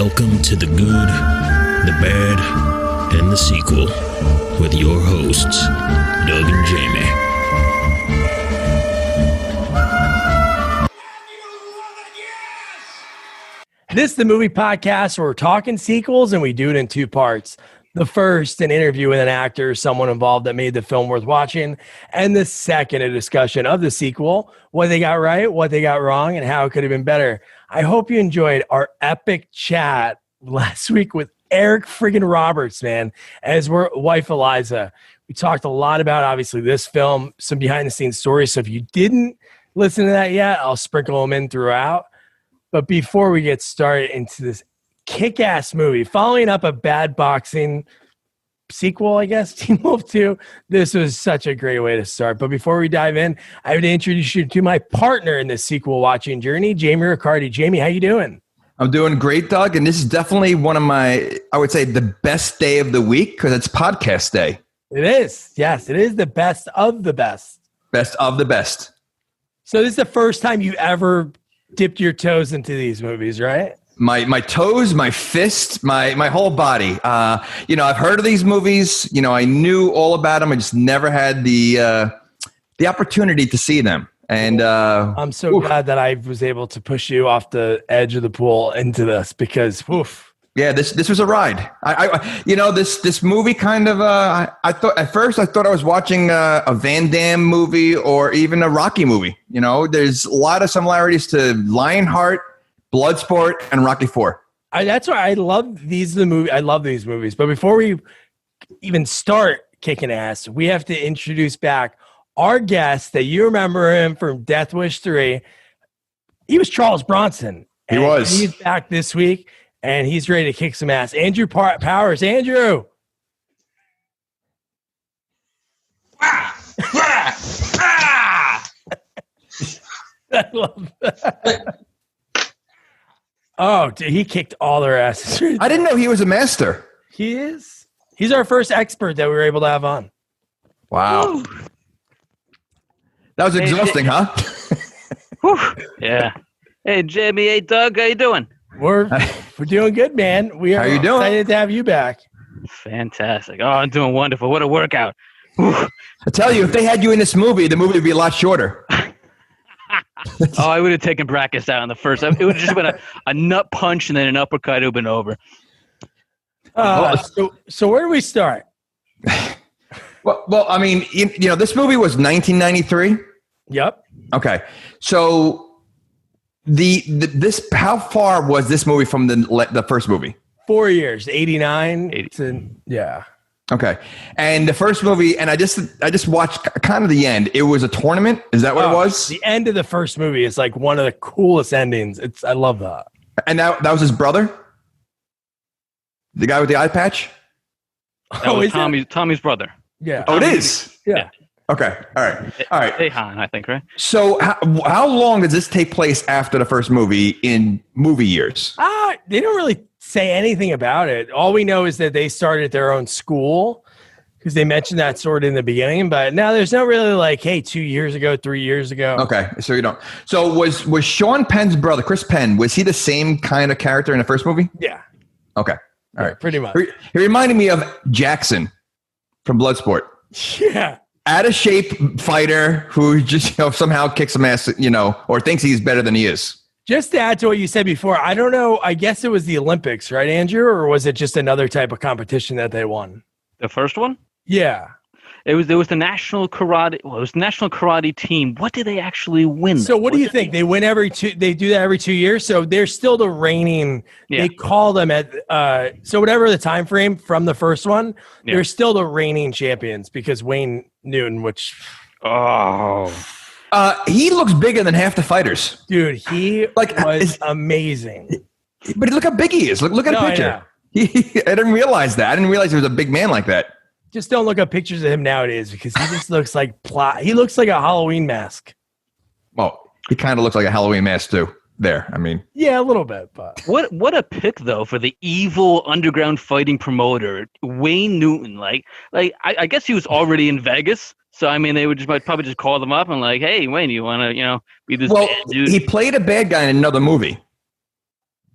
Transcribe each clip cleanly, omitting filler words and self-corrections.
Welcome to the good, the bad, and the sequel with your hosts, Doug and Jamie. This is the movie podcast where we're talking sequels and we do it in two parts. The first, an interview with an actor, someone involved that made the film worth watching. And the second, a discussion of the sequel, what they got right, what they got wrong, and how it could have been better. I hope you enjoyed our epic chat last week with Eric friggin' Roberts, man, as we're wife Eliza. We talked a lot about, obviously, this film, some behind-the-scenes stories. So if you didn't listen to that yet, I'll sprinkle them in throughout. But before we get started into this kick-ass movie, following up a bad boxing sequel, I guess, Teen Wolf 2, this was such a great way to start. But before we dive in, I would introduce you to my partner in this sequel watching journey, Jamie Riccardi. Jamie, how you doing? I'm doing great, Doug, and this is definitely one of my, I would say, the best day of the week because it's podcast day. It is. Yes, it is the best of the best. Best of the best. So this is the first time you ever dipped your toes into these movies, right? My toes, my fist, my whole body. I've heard of these movies. You know, I knew all about them. I just never had the opportunity to see them. And I'm so glad that I was able to push you off the edge of the pool into this because, oof. Yeah, this was a ride. This movie kind of. I thought at first I was watching a Van Damme movie or even a Rocky movie. You know, there's a lot of similarities to Lionheart, Bloodsport, and Rocky IV. That's why I love these. I love these movies. But before we even start kicking ass, we have to introduce back our guest that you remember him from Death Wish 3. He was Charles Bronson. He was. He's back this week, and he's ready to kick some ass. Andrew Powers. Andrew. I love that. Oh, dude, he kicked all their asses. I didn't know he was a master. He is. He's our first expert that we were able to have on. Wow. Woo. That was exhausting, huh? Yeah. Hey, Jamie. Hey, Doug. How you doing? We're doing good, man. We are excited to have you back. Fantastic. Oh, I'm doing wonderful. What a workout. I tell you, if they had you in this movie, the movie would be a lot shorter. I would have taken Brackus out in the first. It would have just been a nut punch and then an uppercut. It would have been over. So where do we start? Well, I mean, this movie was 1993. Yep. Okay. So how far was this movie from the first movie? 4 years, 89. Yeah. Okay. And the first movie, and I just watched kind of the end. It was a tournament. Is that what it was? The end of the first movie is like one of the coolest endings. I love that. And that was his brother? The guy with the eye patch? That was Tommy's brother. Yeah. Oh, it is? Yeah. Okay. All right. Tehan, I think, right? So how long does this take place after the first movie in movie years? They don't really say anything about it. All we know is that they started their own school because they mentioned that sort of in the beginning. But now there's no really like, hey, 2 years ago, 3 years ago. Okay. So you don't. So was Sean Penn's brother, Chris Penn, was he the same kind of character in the first movie? Yeah. Okay. All right. Pretty much. He reminded me of Jackson from Bloodsport. Yeah. Out of shape fighter who just somehow kicks some ass, or thinks he's better than he is. Just to add to what you said before, I don't know. I guess it was the Olympics, right, Andrew? Or was it just another type of competition that they won? The first one? Yeah. There was the national karate. Well, it was the national karate team. What did they actually win? So what do you think? They win they do that every 2 years. So they're still the reigning. Yeah. They call them at so whatever the time frame from the first one, they're still the reigning champions because Wayne Newton, he looks bigger than half the fighters. Dude, he was amazing. But look how big he is. Look at the picture. I didn't realize that. I didn't realize he was a big man like that. Just don't look up pictures of him nowadays because he just looks like he looks like a Halloween mask. Well, he kind of looks like a Halloween mask too. There, I mean, yeah, a little bit. But what a pick though for the evil underground fighting promoter Wayne Newton. Like I guess he was already in Vegas, so I mean they might probably just call them up and like, hey Wayne, you want to be this bad dude? He played a bad guy in another movie,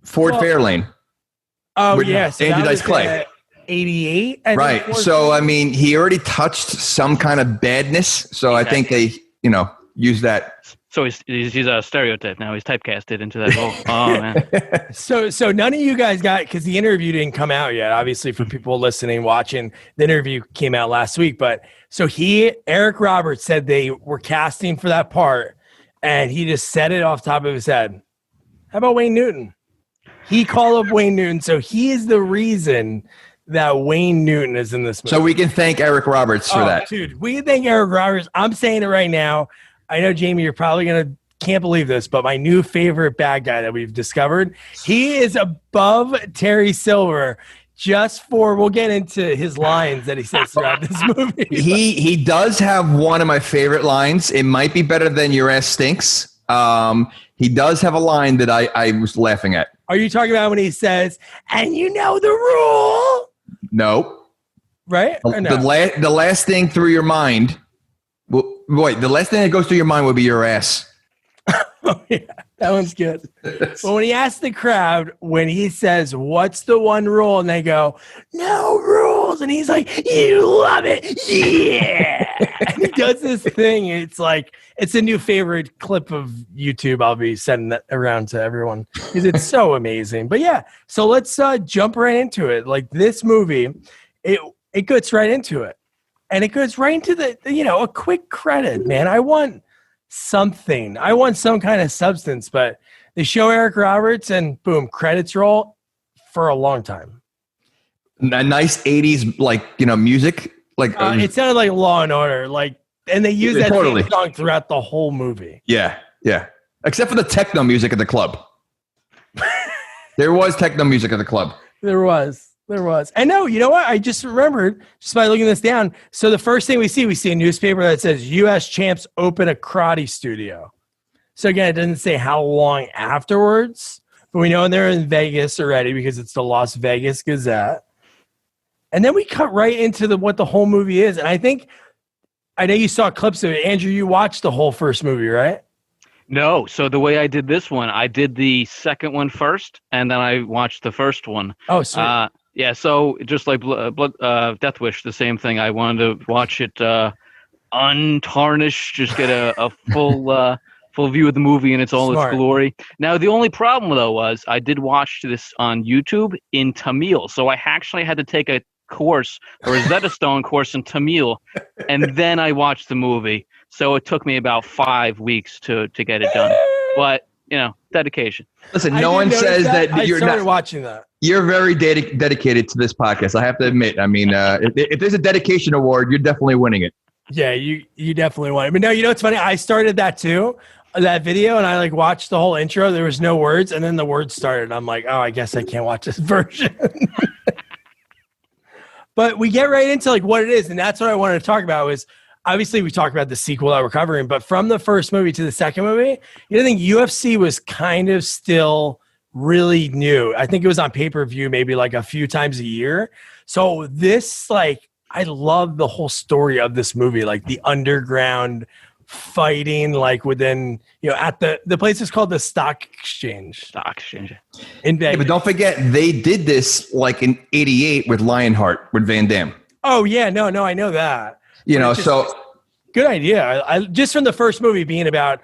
Ford Fairlane. Oh, with yeah. So Andrew that Dice was Clay. 88. Right. So, I mean, he already touched some kind of badness. So I think they, use that. So he's a stereotype now. He's typecasted into that role. Oh man. So none of you guys got, because the interview didn't come out yet. Obviously, for people listening, watching, the interview came out last week. But so Eric Roberts said they were casting for that part, and he just said it off the top of his head. How about Wayne Newton? He called up Wayne Newton, so he is the reason that Wayne Newton is in this movie. So we can thank Eric Roberts for that. Dude, we can thank Eric Roberts. I'm saying it right now. I know, Jamie, you're probably can't believe this, but my new favorite bad guy that we've discovered, he is above Terry Silver we'll get into his lines that he says throughout this movie. He does have one of my favorite lines. It might be better than Your Ass Stinks. He does have a line that I was laughing at. Are you talking about when he says, and you know the rule? No. Right? Or no? The last thing through your mind. The last thing that goes through your mind would be your ass. Oh, yeah, that one's good. But when he asks the crowd, when he says, what's the one rule? And they go, no rules. And he's like, you love it. Yeah. And he does this thing. It's like, it's a new favorite clip of YouTube. I'll be sending that around to everyone because it's so amazing. But yeah, so let's jump right into it. Like this movie, it gets right into it. And it goes right into a quick credit, man. I want something. I want some kind of substance, but they show Eric Roberts and boom, credits roll for a long time. A nice 80s, music. It sounded like Law and Order, and they use that same song throughout the whole movie. Yeah, yeah. Except for the techno music at the club. There was techno music at the club. There was. And no, you know what? I just remembered just by looking this down. So the first thing we see a newspaper that says U.S. champs open a karate studio. So again, it doesn't say how long afterwards, but we know they're in Vegas already because it's the Las Vegas Gazette. And then we cut right into what the whole movie is. And I know you saw clips of it. Andrew, you watched the whole first movie, right? No. So the way I did this one, I did the second one first, and then I watched the first one. Oh, sweet. Yeah, so just like Death Wish, the same thing. I wanted to watch it untarnished, just get a full view of the movie in its glory. Now, the only problem, though, was I did watch this on YouTube in Tamil. So I actually had to take a course, a Rosetta Stone course in Tamil, and then I watched the movie. So it took me about 5 weeks to get it done. But, dedication. Listen, no one says that you're not watching that. You're very dedicated to this podcast. I have to admit. I mean, if there's a dedication award, you're definitely winning it. Yeah, you definitely won it. But no, it's funny. I started that too, that video, and I watched the whole intro. There was no words, and then the words started. I'm like, oh, I guess I can't watch this version. But we get right into what it is, and that's what I wanted to talk about. Was obviously we talked about the sequel that we're covering, but from the first movie to the second movie, I think UFC was kind of still really new. I think it was on pay-per-view maybe a few times a year. So this, I love the whole story of this movie, the underground fighting, within, at the place is called the Stock Exchange. In Vegas. Yeah, but don't forget, they did this in '88 with Lionheart, with Van Damme. Oh, yeah. No, I know that. So good idea. I just from the first movie being about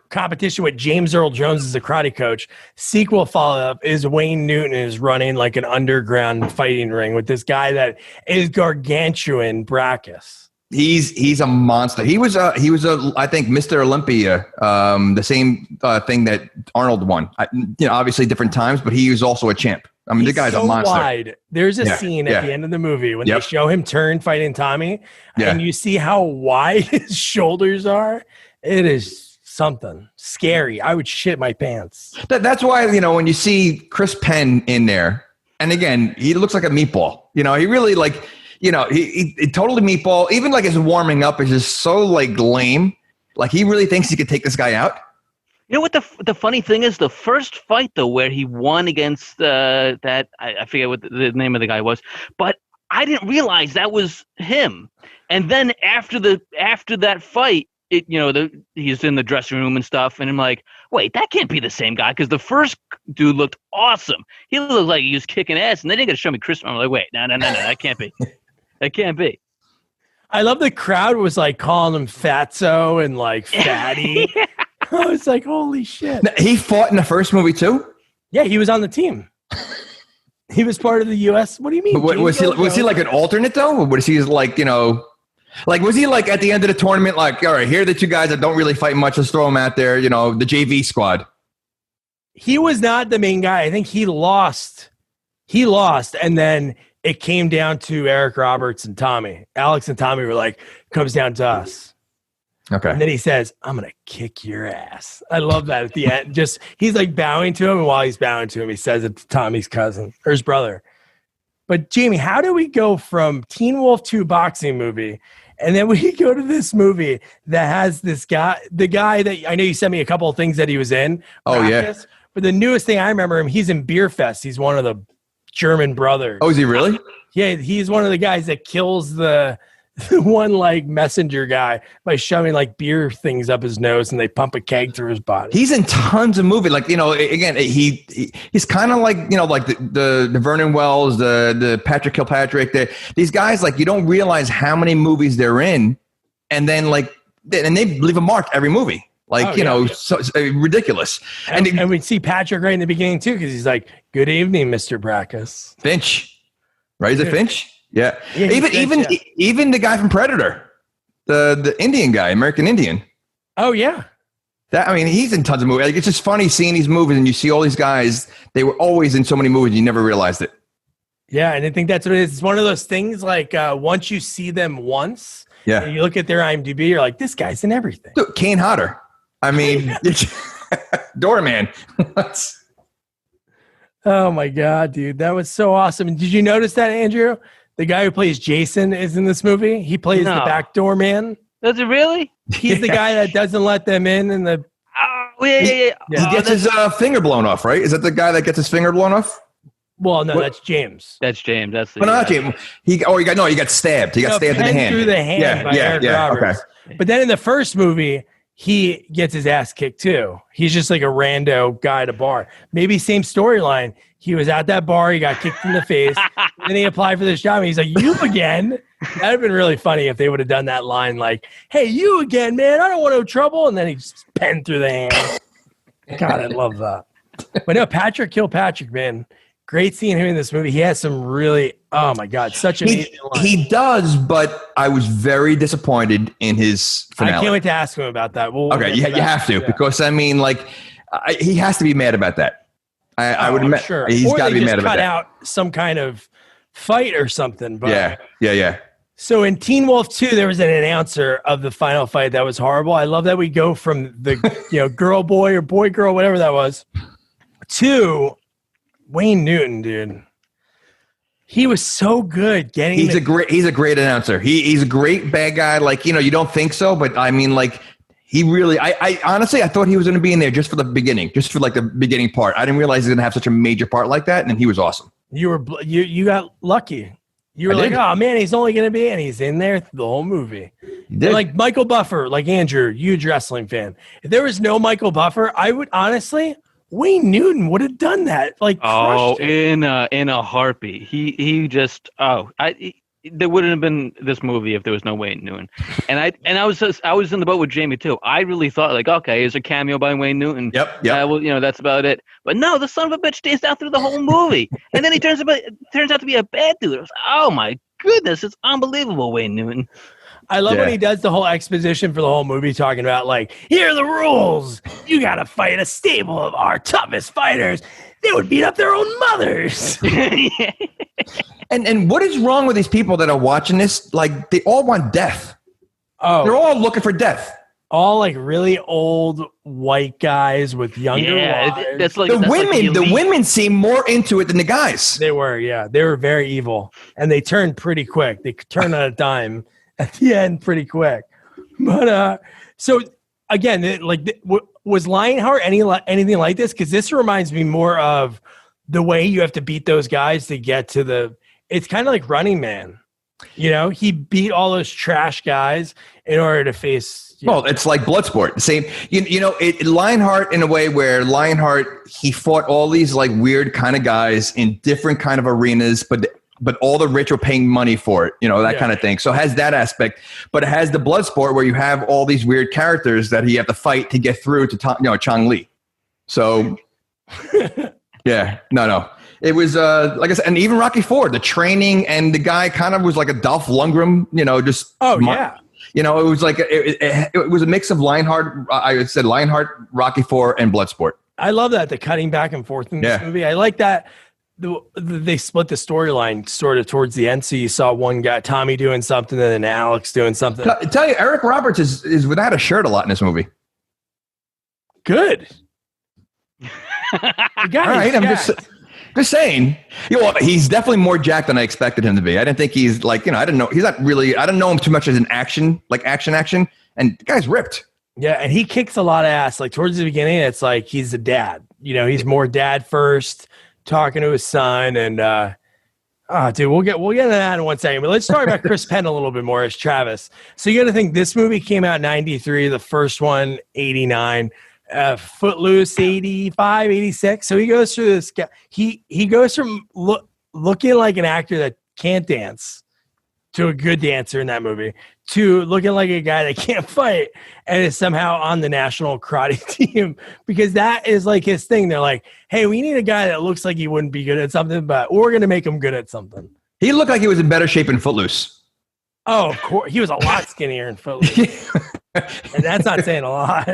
competition with James Earl Jones as a karate coach. Sequel follow-up is Wayne Newton is running an underground fighting ring with this guy that is gargantuan Brackus. He's a monster. He was I think Mr. Olympia, the same thing that Arnold won. Obviously different times, but he was also a champ. I mean, the guy's a monster. Wide. There's a scene at the end of the movie when they show him turn fighting Tommy, and you see how wide his shoulders are. It is something scary. I would shit my pants. That's why, when you see Chris Penn in there, and again, he looks like a meatball. He really he totally meatball. Even his warming up is just so lame. He really thinks he could take this guy out. You know what the funny thing is? The first fight, though, where he won against that, I forget what the name of the guy was, but I didn't realize that was him. And then after that fight, he's in the dressing room and stuff, and I'm like, wait, that can't be the same guy, because the first dude looked awesome. He looked like he was kicking ass, and then they got to show me Chris. I'm like, wait, no, that can't be. That can't be. I love the crowd was like calling him fatso and like fatty. I was like, holy shit. Now, he fought in the first movie too? Yeah, he was on the team. He was part of the U.S. What do you mean? Was he like an alternate though? Or was he like, was he like at the end of the tournament, like, all right, here are the two guys that don't really fight much. Let's throw them out there, the JV squad. He was not the main guy. I think he lost. And then it came down to Eric Roberts and Tommy. Alex and Tommy were like, comes down to us. Okay. And then he says, I'm going to kick your ass. I love that at the end. Just, he's like bowing to him. And while he's bowing to him, he says it to Tommy's cousin or his brother. But Jamie, how do we go from Teen Wolf 2 boxing movie, and then we go to this movie that has this guy, the guy that I know you sent me a couple of things that he was in. Oh, practice, yeah. But the newest thing I remember him, he's in Beer Fest. He's one of the German brothers. Oh, is he really? Yeah, he's one of the guys that kills the one like messenger guy by shoving like beer things up his nose, and they pump a keg through his body. He's in tons of movies. Like, again, he's kind of like, like the Vernon Wells, the Patrick Kilpatrick, these guys, like, you don't realize how many movies they're in, and then and they leave a mark every movie. Like, so ridiculous. And we see Patrick right in the beginning too, because he's like, "Good evening, Mr. Brackus." Finch, right? Is it Finch? Yeah. Even Even the guy from Predator, the Indian guy, American Indian. Oh yeah. He's in tons of movies. Like, it's just funny seeing these movies, and you see all these guys. They were always in so many movies, you never realized it. Yeah, and I think that's what it is. It's one of those things like once you see them once, and you look at their IMDb, you're like, this guy's in everything. Dude, Kane Hodder. Doorman. Oh my God, dude. That was so awesome. Did you notice that, Andrew? The guy who plays Jason is in this movie. He plays the backdoor man. Does it really? He's the guy that doesn't let them in the... Oh, yeah. He gets his finger blown off, right? Is that the guy that gets his finger blown off? Well, no, that's James. That's James. That's the not James. He got stabbed. He got stabbed in the hand. Through the hand by Eric Roberts. Okay. But then in the first movie, he gets his ass kicked too. He's just like a rando guy at a bar. Maybe same storyline. He was at that bar. He got kicked in the face. Then he applied for this job. And he's like, "You again?" That'd have been really funny if they would have done that line like, "Hey, you again, man. I don't want no trouble." And then he just penned through the hand. God, I love that. But no, Patrick Kilpatrick, man. Great seeing him in this movie. He has some really, oh my God, such amazing lines. He does, but I was very disappointed in his finale. I can't wait to ask him about that. Okay, you have to, because he has to be mad about that. I would imagine sure. He's got to be mad about that. Cut out some kind of fight or something. But yeah. So in Teen Wolf 2, there was an announcer of the final fight that was horrible. I love that we go from the girl boy or boy girl, whatever that was, to Wayne Newton, dude. He was so good getting. He's a great announcer. He's a great bad guy. Like, you don't think so, but he really. I honestly, I thought he was going to be in there just for the beginning, just for like the beginning part. I didn't realize he was going to have such a major part like that, and he was awesome. You got lucky. You were like, oh man, he's only going to be, and he's in there the whole movie. Like Michael Buffer, like Andrew, huge wrestling fan. If there was no Michael Buffer, I would honestly. Wayne Newton would have done that. Like, in a heartbeat. He just there wouldn't have been this movie if there was no Wayne Newton. And I was in the boat with Jamie too. I really thought like, okay, here's a cameo by Wayne Newton. Yep. Well, that's about it. But no, the son of a bitch stays down through the whole movie, and then he turns out to be a bad dude. I was, oh my goodness, it's unbelievable, Wayne Newton. I love when he does the whole exposition for the whole movie, talking about like, here are the rules. You got to fight a stable of our toughest fighters. They would beat up their own mothers. And what is wrong with these people that are watching this? Like, they all want death. Oh, they're all looking for death. All like really old white guys with younger wives. That's like the women seem more into it than the guys. They were, they were very evil, and they turned pretty quick. They turned on a dime at the end pretty quick. But so again, was Lionheart anything like this? Because this reminds me more of the way you have to beat those guys to get to it's kind of like Running Man. He beat all those trash guys in order to face Yeah. Well, it's like Bloodsport. Same, Lionheart in a way where Lionheart, he fought all these like weird kind of guys in different kind of arenas, but all the rich were paying money for it, that kind of thing. So it has that aspect, but it has the Bloodsport where you have all these weird characters that he have to fight to get through to Chong Li. So yeah, no. It was like I said, and even Rocky IV, the training and the guy kind of was like a Dolph Lundgren, just yeah. It was like it was a mix of Lionheart. I said Lionheart, Rocky IV, and Bloodsport. I love that, the cutting back and forth in this movie. I like that they split the storyline sort of towards the end. So you saw one guy, Tommy, doing something, and then Alex doing something. Tell you, Eric Roberts is without a shirt a lot in this movie. Good. All right, I'm just saying. He's definitely more jacked than I expected him to be. I didn't think he's like, I didn't know. He's not really. I don't know him too much as an action. And the guy's ripped. Yeah, and he kicks a lot of ass. Like towards the beginning, it's like he's a dad. He's more dad first, talking to his son, and dude, we'll get into that in 1 second. But let's talk about Chris Penn a little bit more as Travis. So you got to think this movie came out in 93, the first one 89, Footloose 85, 86. So he goes through this. He goes from looking like an actor that can't dance to a good dancer in that movie, to looking like a guy that can't fight and is somehow on the national karate team, because that is like his thing. They're like, hey, we need a guy that looks like he wouldn't be good at something, but we're going to make him good at something. He looked like he was in better shape in Footloose. Oh, of course. He was a lot skinnier in Footloose. And that's not saying a lot.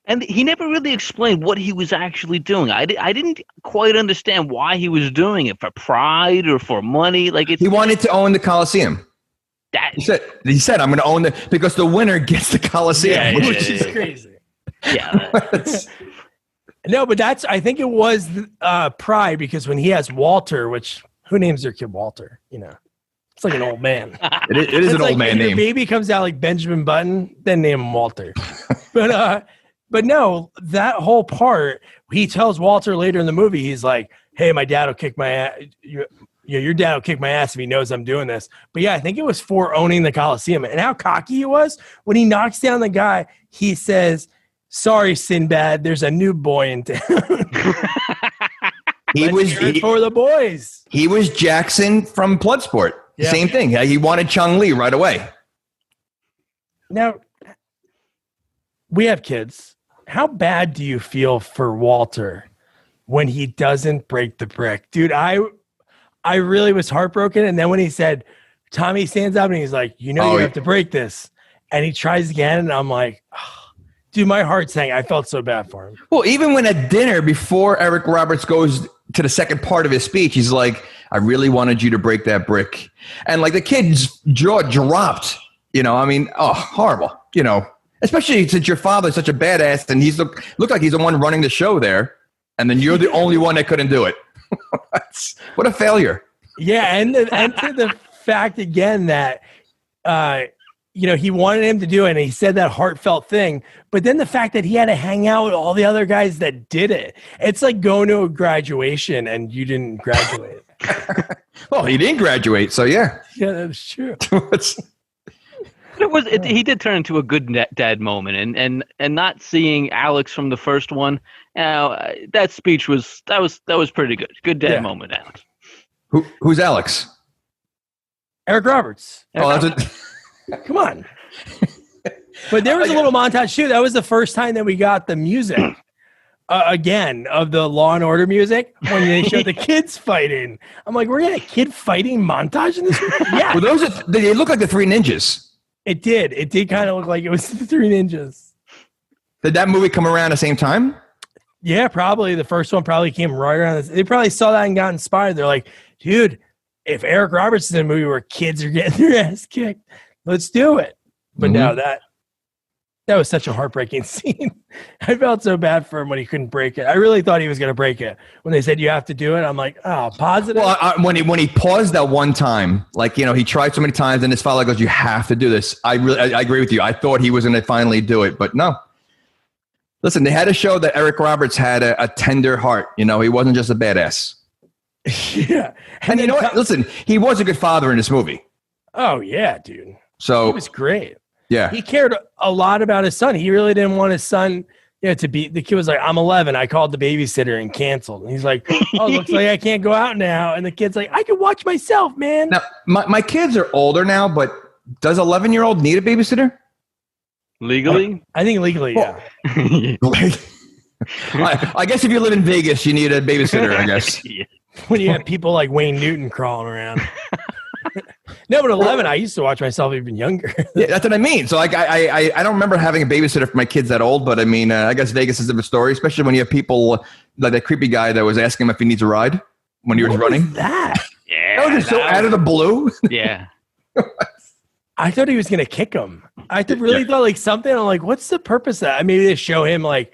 And he never really explained what he was actually doing. I didn't quite understand why he was doing it, for pride or for money. He wanted to own the Coliseum. He said, I'm going to own because the winner gets the Coliseum. Which is crazy. Yeah. No, but I think it was pride, because when he has Walter, which who names their kid Walter? It's like an old man. It is an old man name. Your baby comes out like Benjamin Button, then name him Walter. But no, that whole part, he tells Walter later in the movie, he's like, hey, my dad will kick my ass. Your dad will kick my ass if he knows I'm doing this. But yeah, I think it was for owning the Coliseum. And how cocky he was when he knocks down the guy. He says, sorry, Sinbad, there's a new boy in town. He was for the boys. He was Jackson from Bloodsport. Yeah. Same thing. He wanted Chong Li right away. Now, we have kids. How bad do you feel for Walter when he doesn't break the brick? Dude, I really was heartbroken. And then when he said, Tommy stands up and he's like, you have to break this. And he tries again. And I'm like, oh, dude, my heart sank. I felt so bad for him. Well, even when at dinner, before Eric Roberts goes to the second part of his speech, he's like, I really wanted you to break that brick. And like the kid's jaw dropped, horrible, especially since your father's such a badass and he's looked like he's the one running the show there. And then you're the only one that couldn't do it. What a failure. Yeah. And to the fact again that, he wanted him to do it and he said that heartfelt thing, but then the fact that he had to hang out with all the other guys that did it. It's like going to a graduation and you didn't graduate. Well, he didn't graduate, so yeah. Yeah, that's true. He did turn into a good dad moment, and not seeing Alex from the first one. That speech was pretty good. Good dad moment, Alex. Who's Alex? Eric Roberts. Come on. But there was a little montage too. That was the first time that we got the music again of the Law and Order music when they showed the kids fighting. I'm like, we're getting a kid fighting montage in this movie? Yeah. Well, they look like the Three Ninjas. It did. It did kind of look like it was the Three Ninjas. Did that movie come around the same time? Yeah, probably. The first one probably came right around this. They probably saw that and got inspired. They're like, dude, if Eric Roberts is in a movie where kids are getting their ass kicked, let's do it. But no, that was such a heartbreaking scene. I felt so bad for him when he couldn't break it. I really thought he was going to break it. When they said you have to do it, I'm like, oh, positive. Well, when he paused that one time, he tried so many times, and his father goes, "You have to do this." I agree with you. I thought he was going to finally do it, but no. Listen, they had to show that Eric Roberts had a tender heart. He wasn't just a badass. Yeah, and you know what? Listen, he was a good father in this movie. Oh yeah, dude. So it was great. Yeah. He cared a lot about his son. He really didn't want his son to be. The kid was like, I'm 11. I called the babysitter and canceled. And he's like, oh, looks like I can't go out now. And the kid's like, I can watch myself, man. Now, my kids are older now, but does 11-year-old need a babysitter? Legally? I think legally, yeah. I guess if you live in Vegas, you need a babysitter, I guess. Yeah. When you have people like Wayne Newton crawling around. No, but 11, I used to watch myself even younger. Yeah, that's what I mean. So like, I don't remember having a babysitter for my kids that old, but I mean, I guess Vegas is a different story, especially when you have people like that creepy guy that was asking him if he needs a ride when he was running. Was that? Yeah. That was just so out of the blue. Yeah. I thought he was going to kick him. I really thought like something. I'm like, what's the purpose of that? Maybe they show him like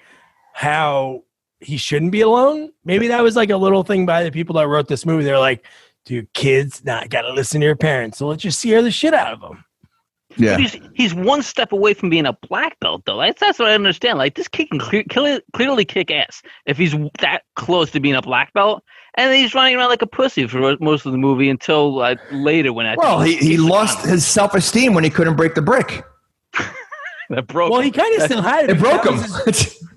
how he shouldn't be alone. Maybe that was like a little thing by the people that wrote this movie. They're like, dude, kids, got to listen to your parents. So let's just scare the shit out of them. Yeah. But he's one step away from being a black belt, though. That's what I understand. Like, this kid can clearly kick ass if he's that close to being a black belt. And then he's running around like a pussy for most of the movie until later when he lost his self-esteem when he couldn't break the brick. That broke. Well, he kind of still had it. It broke him.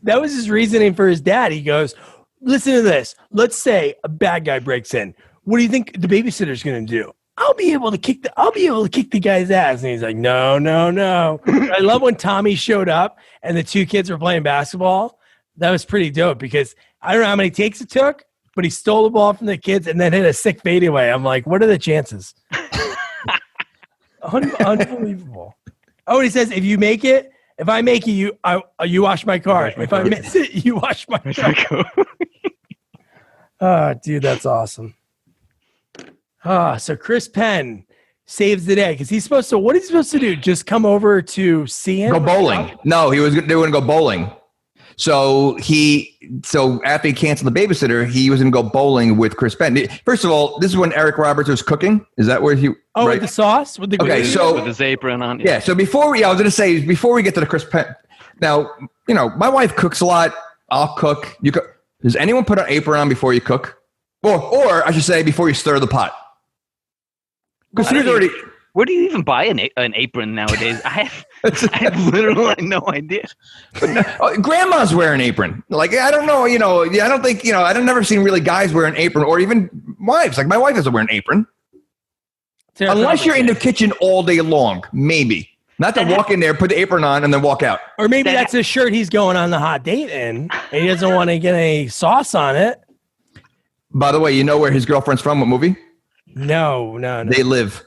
That was his reasoning for his dad. He goes, listen to this. Let's say a bad guy breaks in. What do you think the babysitter's going to do? I'll be able to kick the guy's ass. And he's like, no. I love when Tommy showed up and the two kids were playing basketball. That was pretty dope because I don't know how many takes it took, but he stole the ball from the kids and then hit a sick fadeaway. I'm like, what are the chances? Unbelievable. Oh, and he says, if I make it, you wash my car. If I miss it, you wash my car. Oh, dude, that's awesome. So Chris Penn saves the day because he's supposed to. What is he supposed to do? Just come over to see him? Go bowling? No, they were going to go bowling. So after he canceled the babysitter, he was going to go bowling with Chris Penn. First of all, this is when Eric Roberts was cooking. Is that where he? Oh, right? With the sauce? With the gravy? With his apron on. Yeah. So before we get to the Chris Penn. Now, my wife cooks a lot. I'll cook. You cook. Does anyone put an apron on before you cook? Or I should say before you stir the pot? Because where do you even buy an apron nowadays? I have literally no idea. Grandmas wear an apron. Like, I don't know, I don't think, I've never seen really guys wear an apron or even wives. Like, my wife doesn't wear an apron. Unless you're in the kitchen all day long, maybe. Not to walk in there, put the apron on, and then walk out. Or maybe that's a shirt he's going on the hot date in, and he doesn't want to get any sauce on it. By the way, you know where his girlfriend's from? What movie? No. They Live.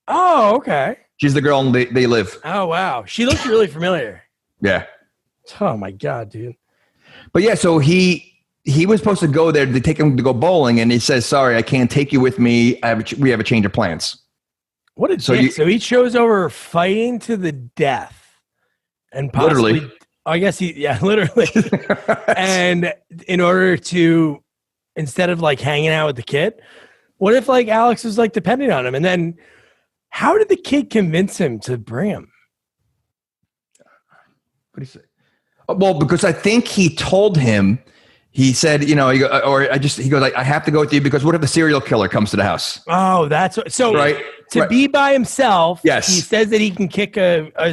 Oh, okay. She's the girl in They Live. Oh, wow. She looks really familiar. Yeah. Oh, my God, dude. But yeah, so he was supposed to go there to take him to go bowling, and he says, sorry, I can't take you with me. We have a change of plans. What a dick. So he chose over fighting to the death. And possibly, literally. I guess literally. And in order to, instead of like hanging out with the kid, what if like Alex was like depending on him? And then how did the kid convince him to bring him? What do you say? Well, because I think he told him, he said, he goes, I have to go with you because what if the serial killer comes to the house? Oh, that's so right. Be by himself. Yes. He says that he can kick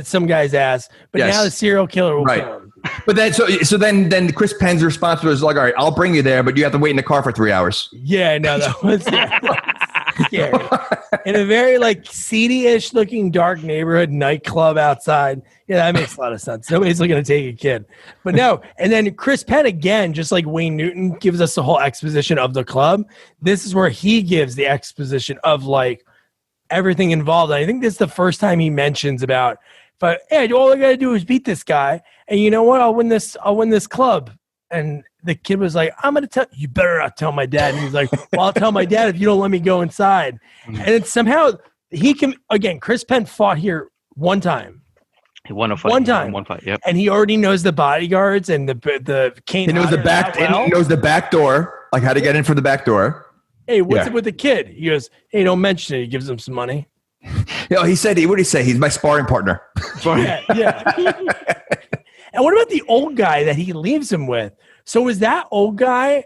some guy's ass, but now the serial killer will kill him. But then, so then Chris Penn's response was like, all right, I'll bring you there, but you have to wait in the car for 3 hours. Yeah, no, that was scary. In a very like seedy-ish looking dark neighborhood nightclub outside. Yeah, that makes a lot of sense. Nobody's looking to take a kid. But no, and then Chris Penn again, just like Wayne Newton gives us the whole exposition of the club. This is where he gives the exposition of like everything involved. And I think this is the first time he mentions about, hey, all I got to do is beat this guy. And you know what? I'll win this club. And the kid was like, I'm going to tell you, better not tell my dad. And he's like, well, I'll tell my dad if you don't let me go inside. And it's somehow he can, again, Chris Penn fought here one time. He won a fight. One fight, yep. And he already knows the bodyguards and the Kane. He knows the back. He knows the back door, like how to get in from the back door. Hey, what's up with the kid? He goes, hey, don't mention it. He gives him some money. He said, what did he say? He's my sparring partner. Yeah. And what about the old guy that he leaves him with? So is that old guy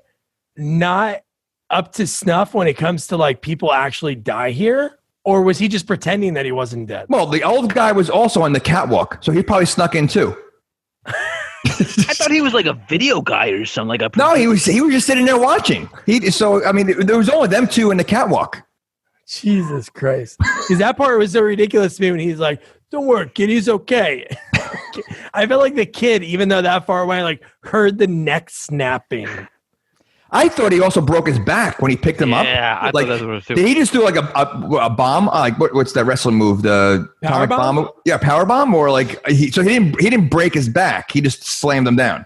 not up to snuff when it comes to like people actually die here? Or was he just pretending that he wasn't dead? Well, the old guy was also on the catwalk, so he probably snuck in too. I thought he was like a video guy or something. No, he was just sitting there watching. There was only them two in the catwalk. Jesus Christ. Because that part was so ridiculous to me when he's like, don't worry, kid, he's okay. I felt like the kid, even though that far away, like heard the neck snapping. I thought he also broke his back when he picked him up. Yeah, I thought that was too. Did he just do like a bomb? Like what's that wrestling move? The power bomb? Yeah, power bomb. Or like he didn't break his back. He just slammed him down.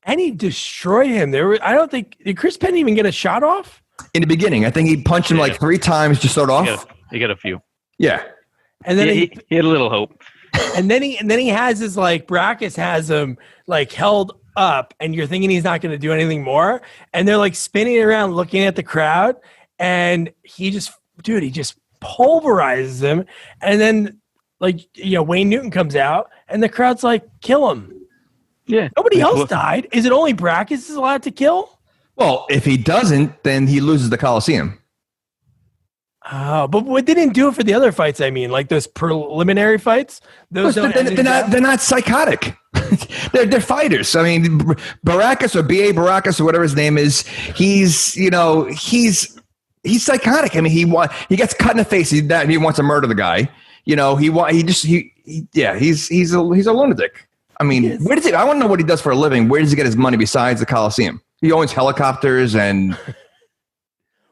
And he destroyed him. Did Chris Penn even get a shot off? In the beginning, I think he punched him like 3 times to start off. He got a few. Yeah, and then he had a little hope. And then he has his like Brackus has him like held up, and you're thinking he's not going to do anything more, and they're like spinning around looking at the crowd, and he just pulverizes him, and then Wayne Newton comes out, and the crowd's like, kill him. Yeah, nobody else died. Is it only Brackus is allowed to kill? Well, if he doesn't, then he loses the Coliseum. Oh, but what they didn't do it for the other fights. I mean, like those preliminary fights. They're not psychotic. they're fighters. I mean, Baracus or B.A. Baracus or whatever his name is, he's psychotic. I mean, he gets cut in the face. He wants to murder the guy. He's a lunatic. I mean, where does he? I want to know what he does for a living. Where does he get his money besides the Coliseum? He owns helicopters and.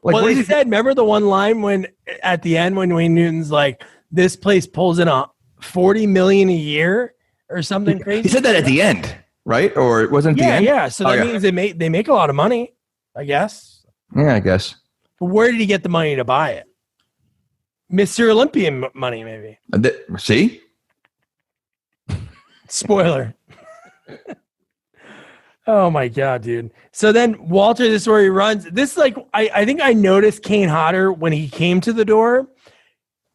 Well, they said, remember the one line when at the end when Wayne Newton's like, this place pulls in $40 million a year or something crazy. He said that at the end, right? Or it wasn't the end? Yeah. So that means they make a lot of money, I guess. Yeah, I guess. But where did he get the money to buy it? Mr. Olympian money, maybe. See? Spoiler. Oh my God, dude. So then Walter, this is where he runs. This I think I noticed Kane Hodder when he came to the door.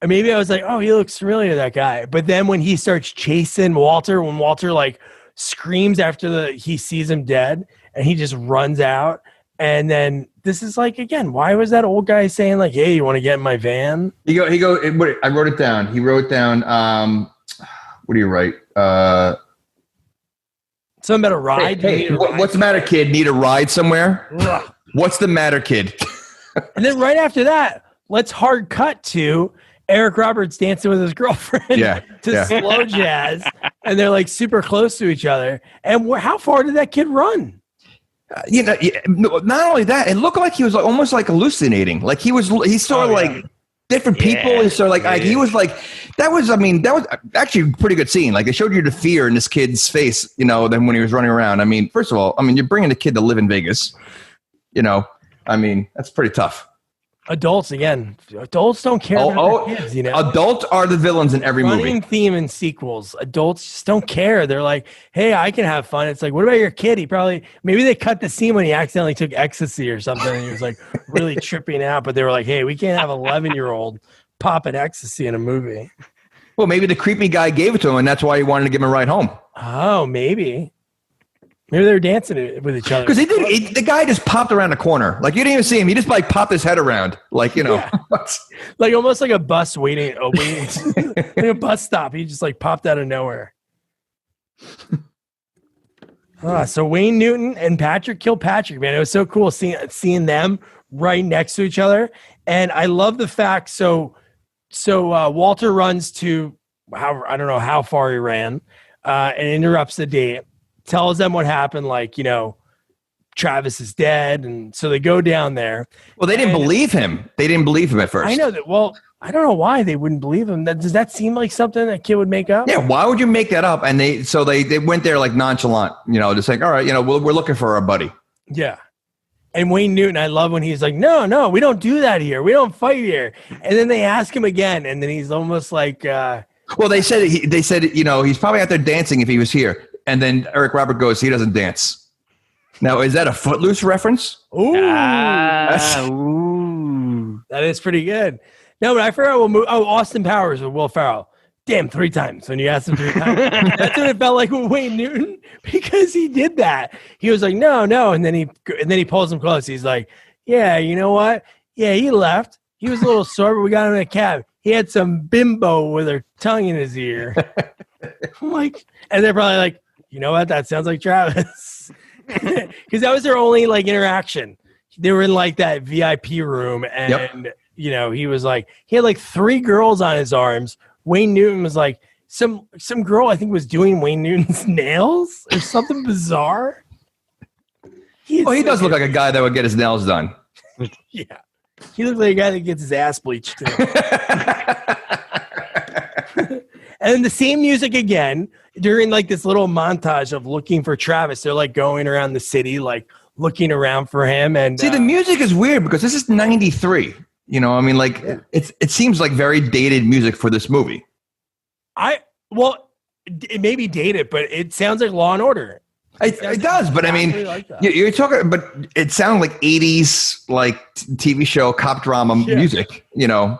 And maybe I was like, oh, he looks familiar, that guy. But then when he starts chasing Walter, when Walter like screams after he sees him dead and he just runs out. And then this is like, again, why was that old guy saying like, hey, you want to get in my van? I wrote it down. He wrote down, what do you write? Something about a ride. Hey, what's the matter, kid? Need a ride somewhere? Ugh. What's the matter, kid? And then right after that, let's hard cut to Eric Roberts dancing with his girlfriend to slow jazz. And they're like super close to each other. And how far did that kid run? Not only that, it looked like he was almost like hallucinating. Like he saw like different people. And so he was like, that was actually a pretty good scene. Like they showed you the fear in this kid's face, than when he was running around. I mean, first of all, you're bringing a kid to live in Vegas, that's pretty tough. Adults don't care about their kids, Adults are the villains in every movie. Running theme in sequels. Adults just don't care. They're like, hey, I can have fun. It's like, what about your kid? Maybe they cut the scene when he accidentally took ecstasy or something and he was like really tripping out, but they were like, hey, we can't have 11-year-old popping ecstasy in a movie. Well, maybe the creepy guy gave it to him and that's why he wanted to give him a ride home. Oh, maybe they were dancing with each other. Because the guy just popped around the corner. Like, you didn't even see him. He just, popped his head around. Like, like almost like a bus waiting like a bus stop. He just, popped out of nowhere. So Wayne Newton and Patrick Kilpatrick, man. It was so cool seeing them right next to each other. And I love the fact, so Walter runs to, I don't know how far he ran, and interrupts the date. Tells them what happened, Travis is dead, and so they go down there. Well, they didn't believe him. They didn't believe him at first. I know that. Well, I don't know why they wouldn't believe him. Does that seem like something that kid would make up? Yeah, why would you make that up? And they went there nonchalant, just like, all right, we're looking for our buddy. Yeah. And Wayne Newton, I love when he's like, no, we don't do that here. We don't fight here. And then they ask him again, and then he's almost like. Well, they said he's probably out there dancing if he was here. And then Eric Robert goes, he doesn't dance. Now, is that a Footloose reference? Ooh. That is pretty good. No, but I forgot we'll move. Oh, Austin Powers with Will Ferrell. Damn, 3 times when you asked him 3 times. That's what it felt like with Wayne Newton because he did that. He was like, no. And then he pulls him close. He's like, yeah, you know what? Yeah, he left. He was a little sore, but we got him in a cab. He had some bimbo with her tongue in his ear. I'm like, and they're probably like, you know what? That sounds like Travis. Because that was their only like interaction. They were in like that VIP room, and you know, he was like, he had like 3 girls on his arms. Wayne Newton was like, some girl I think was doing Wayne Newton's nails or something bizarre. He does look like a guy that would get his nails done. Yeah. He looked like a guy that gets his ass bleached too. And the same music again during like this little montage of looking for Travis. They're like going around the city, like looking around for him. And see, the music is weird because this is 93. You know, I mean, like it seems like very dated music for this movie. It may be dated, but it sounds like Law and Order. It does, but I mean, like you're talking, but it sounds like 80s, like TV show cop drama music. You know,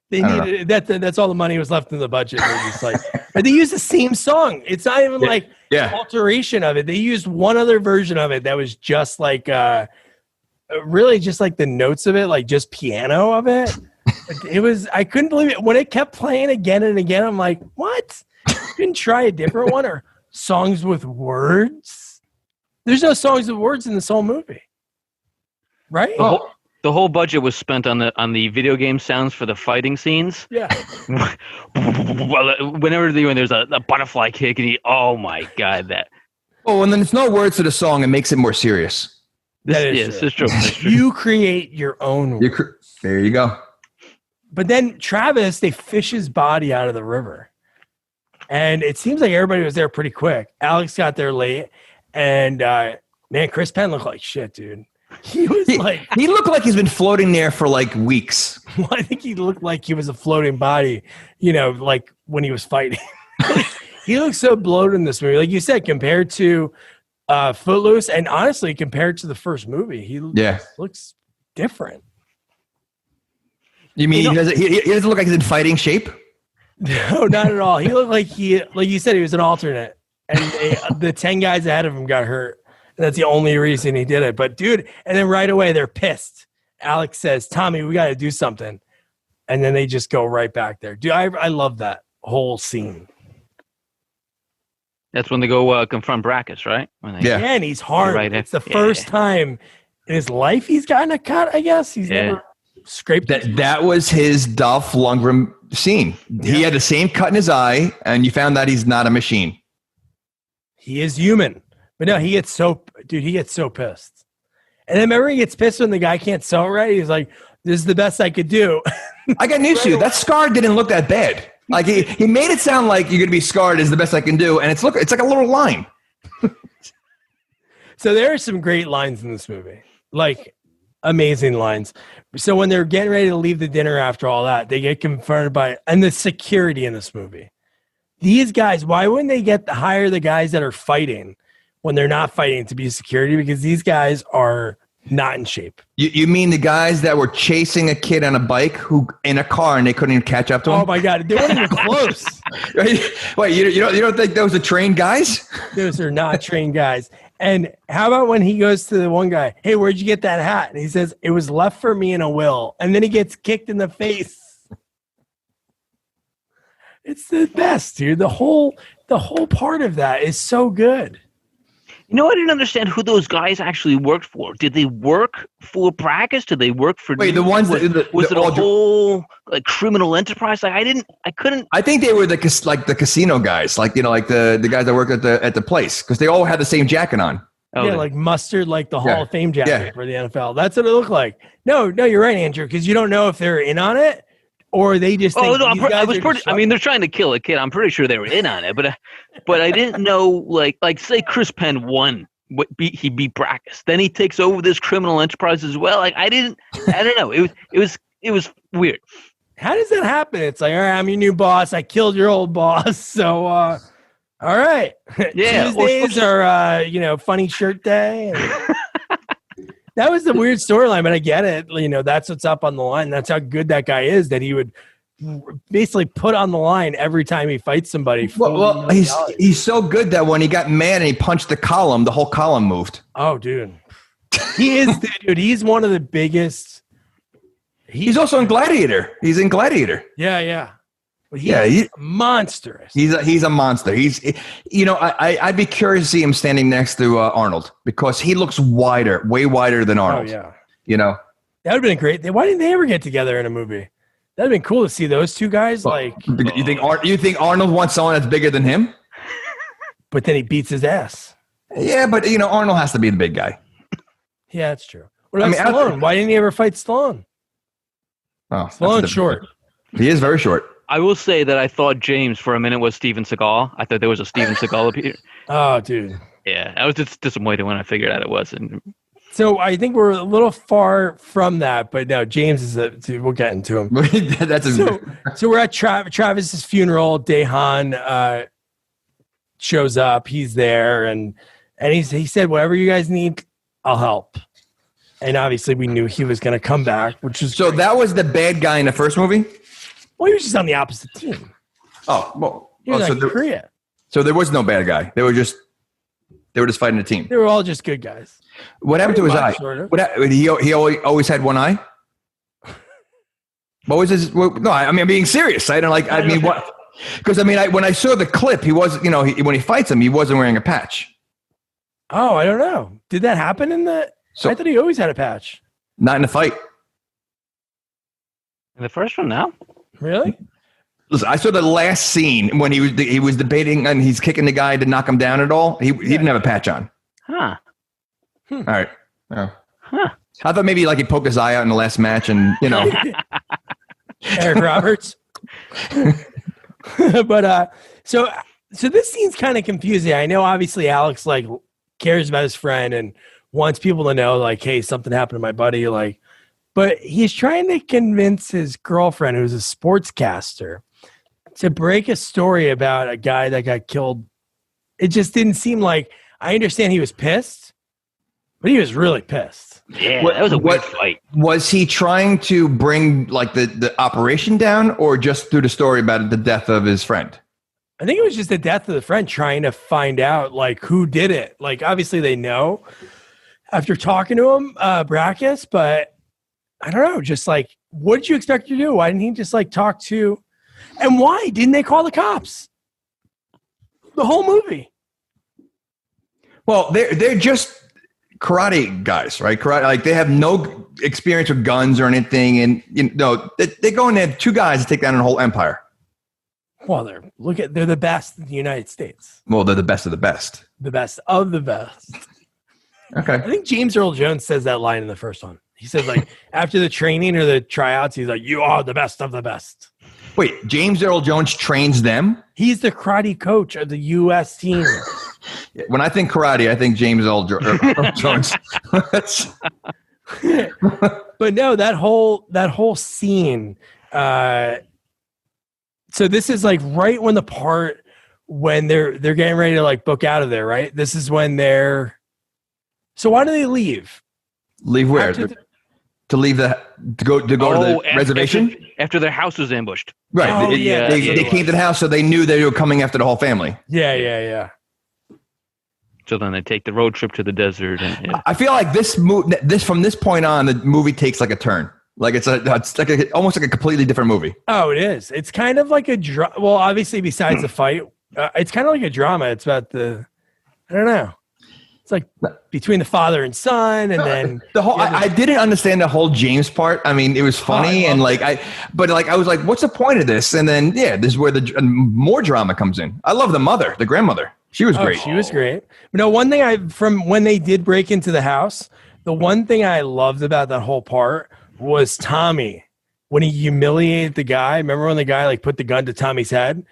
they needed that's all the money was left in the budget. They're just like, but they use the same song. It's not even like alteration of it. They used one other version of it that was just like, really just like the notes of it, like just piano of it. It was. I couldn't believe it when it kept playing again and again. I'm like, what? You couldn't try a different one or songs with words? There's no songs with words in this whole movie, right? The whole budget was spent on the video game sounds for the fighting scenes. Yeah. Whenever there's a butterfly kick, and oh my god, that. Oh, and then there's no words to the song. It makes it more serious. It's true. You create your own words. There you go. But then Travis, they fish his body out of the river. And it seems like everybody was there pretty quick. Alex got there late. And, man, Chris Penn looked like shit, dude. He looked like he's been floating there for like weeks. Well, I think he looked like he was a floating body, you know, like when he was fighting. He looks so bloated in this movie. Like you said, compared to Footloose, and honestly, compared to the first movie, he looks different. You mean he doesn't look like he's in fighting shape? No, not at all. He looked like like you said, he was an alternate, and the 10 guys ahead of him got hurt. And that's the only reason he did it. But dude, and then right away they're pissed. Alex says, "Tommy, we got to do something," and then they just go right back there. Dude, I love that whole scene. That's when they go confront Brackus, right? And he's hard. Right. It's the first time in his life he's gotten a cut. I guess he's never scraped. That was his Dolph Lundgren scene. Yeah. He had the same cut in his eye, and you found out he's not a machine. He is human, but no, he gets so pissed. And then remember, he gets pissed when the guy can't sew it right. He's like, "This is the best I could do." I got news for you. That scar didn't look that bad. Like he made it sound like you're gonna be scarred is the best I can do, and it's like a little line. So there are some great lines in this movie, like amazing lines. So when they're getting ready to leave the dinner after all that, they get confronted and the security in this movie. These guys, why wouldn't they hire the guys that are fighting when they're not fighting to be security? Because these guys are not in shape. You mean the guys that were chasing a kid on a bike in a car and they couldn't even catch up to him? Oh my god, they weren't even close. Wait, you don't think those are trained guys? Those are not trained guys. And how about when he goes to the one guy, "Hey, where'd you get that hat?" And he says, "It was left for me in a will." And then he gets kicked in the face. It's the best, dude. The whole part of that is so good. You know, I didn't understand who those guys actually worked for. Did they work for Brackus? Did they work for? Wait, the ones was it a whole like criminal enterprise? Like I couldn't. I think they were the casino guys, like like the guys that worked at the place, because they all had the same jacket on. Oh, yeah, like mustard, like the Hall of Fame jacket for the NFL. That's what it looked like. No, you're right, Andrew, because you don't know if they're in on it or they just. Think I mean, they're trying to kill a kid. I'm pretty sure they were in on it, but I didn't know like say Chris Penn won. He beat Brackus. Then he takes over this criminal enterprise as well. Like I don't know. It was weird. How does that happen? It's like, all right, I'm your new boss. I killed your old boss. So, all right. Yeah. Tuesdays are, funny shirt day. That was the weird storyline, but I get it. That's what's up on the line. That's how good that guy is, that he would basically put on the line every time he fights somebody. Well, he's so good that when he got mad and he punched the column, the whole column moved. Oh, dude. He is, dude. He's one of the biggest. He's also in Gladiator. He's in Gladiator. Yeah. But he's monstrous. He's a monster. I'd be curious to see him standing next to Arnold because he looks way wider than Arnold. Oh, yeah. That would have been great. Why didn't they ever get together in a movie? That'd been cool to see those two guys. You think Arnold wants someone that's bigger than him? But then he beats his ass. Yeah, but Arnold has to be the big guy. Yeah, that's true. What about Stallone? Why didn't he ever fight Stallone? Oh, Stallone's short. He is very short. I will say that I thought James for a minute was Steven Seagal. I thought there was a Steven Seagal appear. Oh, dude. Yeah, I was just disappointed when I figured out it wasn't. So I think we're a little far from that, but no, James is we'll get into him. So we're at Travis's funeral. Dehan shows up. He's there, and he said, "Whatever you guys need, I'll help." And obviously, we knew he was going to come back, which is so. Great. That was the bad guy in the first movie. Well, he was just on the opposite team. Oh, well, he was Korea. So there was no bad guy. They were just fighting a team. They were all just good guys. What happened to his eye? Sort of. He always had one eye. What was his? No, I'm being serious. I don't like. I mean, what? Because when I saw the clip, he was, when he fights him, he wasn't wearing a patch. Oh, I don't know. Did that happen in the? I thought he always had a patch. Not in the fight. In the first one, now. Really? Listen, I saw the last scene when he was debating and he's kicking the guy to knock him down at all. He didn't have a patch on. Huh. All right. Oh. Huh. I thought maybe he poked his eye out in the last match and, Eric Roberts. But so this scene's kind of confusing. I know obviously Alex cares about his friend and wants people to know hey, something happened to my buddy, but he's trying to convince his girlfriend, who's a sportscaster, to break a story about a guy that got killed. It just didn't seem like. I understand he was pissed, but he was really pissed. Yeah, that was a weird fight. Was he trying to bring the operation down, or just through the story about the death of his friend? I think it was just the death of the friend, trying to find out who did it. Obviously they know after talking to him, Brackus, but I don't know. Just what did you expect to do? Why didn't he just talk to? And why didn't they call the cops? The whole movie. Well, they're just karate guys, right? Karate, they have no experience with guns or anything, and they go in there, two guys to take down a whole empire. Well, they're the best in the United States. Well, they're the best of the best. The best of the best. Okay. I think James Earl Jones says that line in the first one. He says after the training or the tryouts, he's like, "You are the best of the best." Wait, James Earl Jones trains them? He's the karate coach of the U.S. team. When I think karate, I think James Earl Jones. But no, that whole scene. So this is right when the part when they're getting ready to book out of there, right? This is when they're. So why do they leave? Leave where? To go to the reservation? After their house was ambushed. Right. Oh, they came to the house, so they knew they were coming after the whole family. Yeah. So then they take the road trip to the desert. And, I feel like this from this point on, the movie takes a turn. It's almost like a completely different movie. Oh, it is. It's kind of like a drama. Well, obviously, besides the fight, it's kind of like a drama. It's about I don't know. It's between the father and son, and then the whole. I didn't understand the whole James part. It was funny, and I was like, "What's the point of this?" And then, this is where the more drama comes in. I love the grandmother. She was great. She was great. But one thing from when they did break into the house, the one thing I loved about that whole part was Tommy when he humiliated the guy. Remember when the guy put the gun to Tommy's head?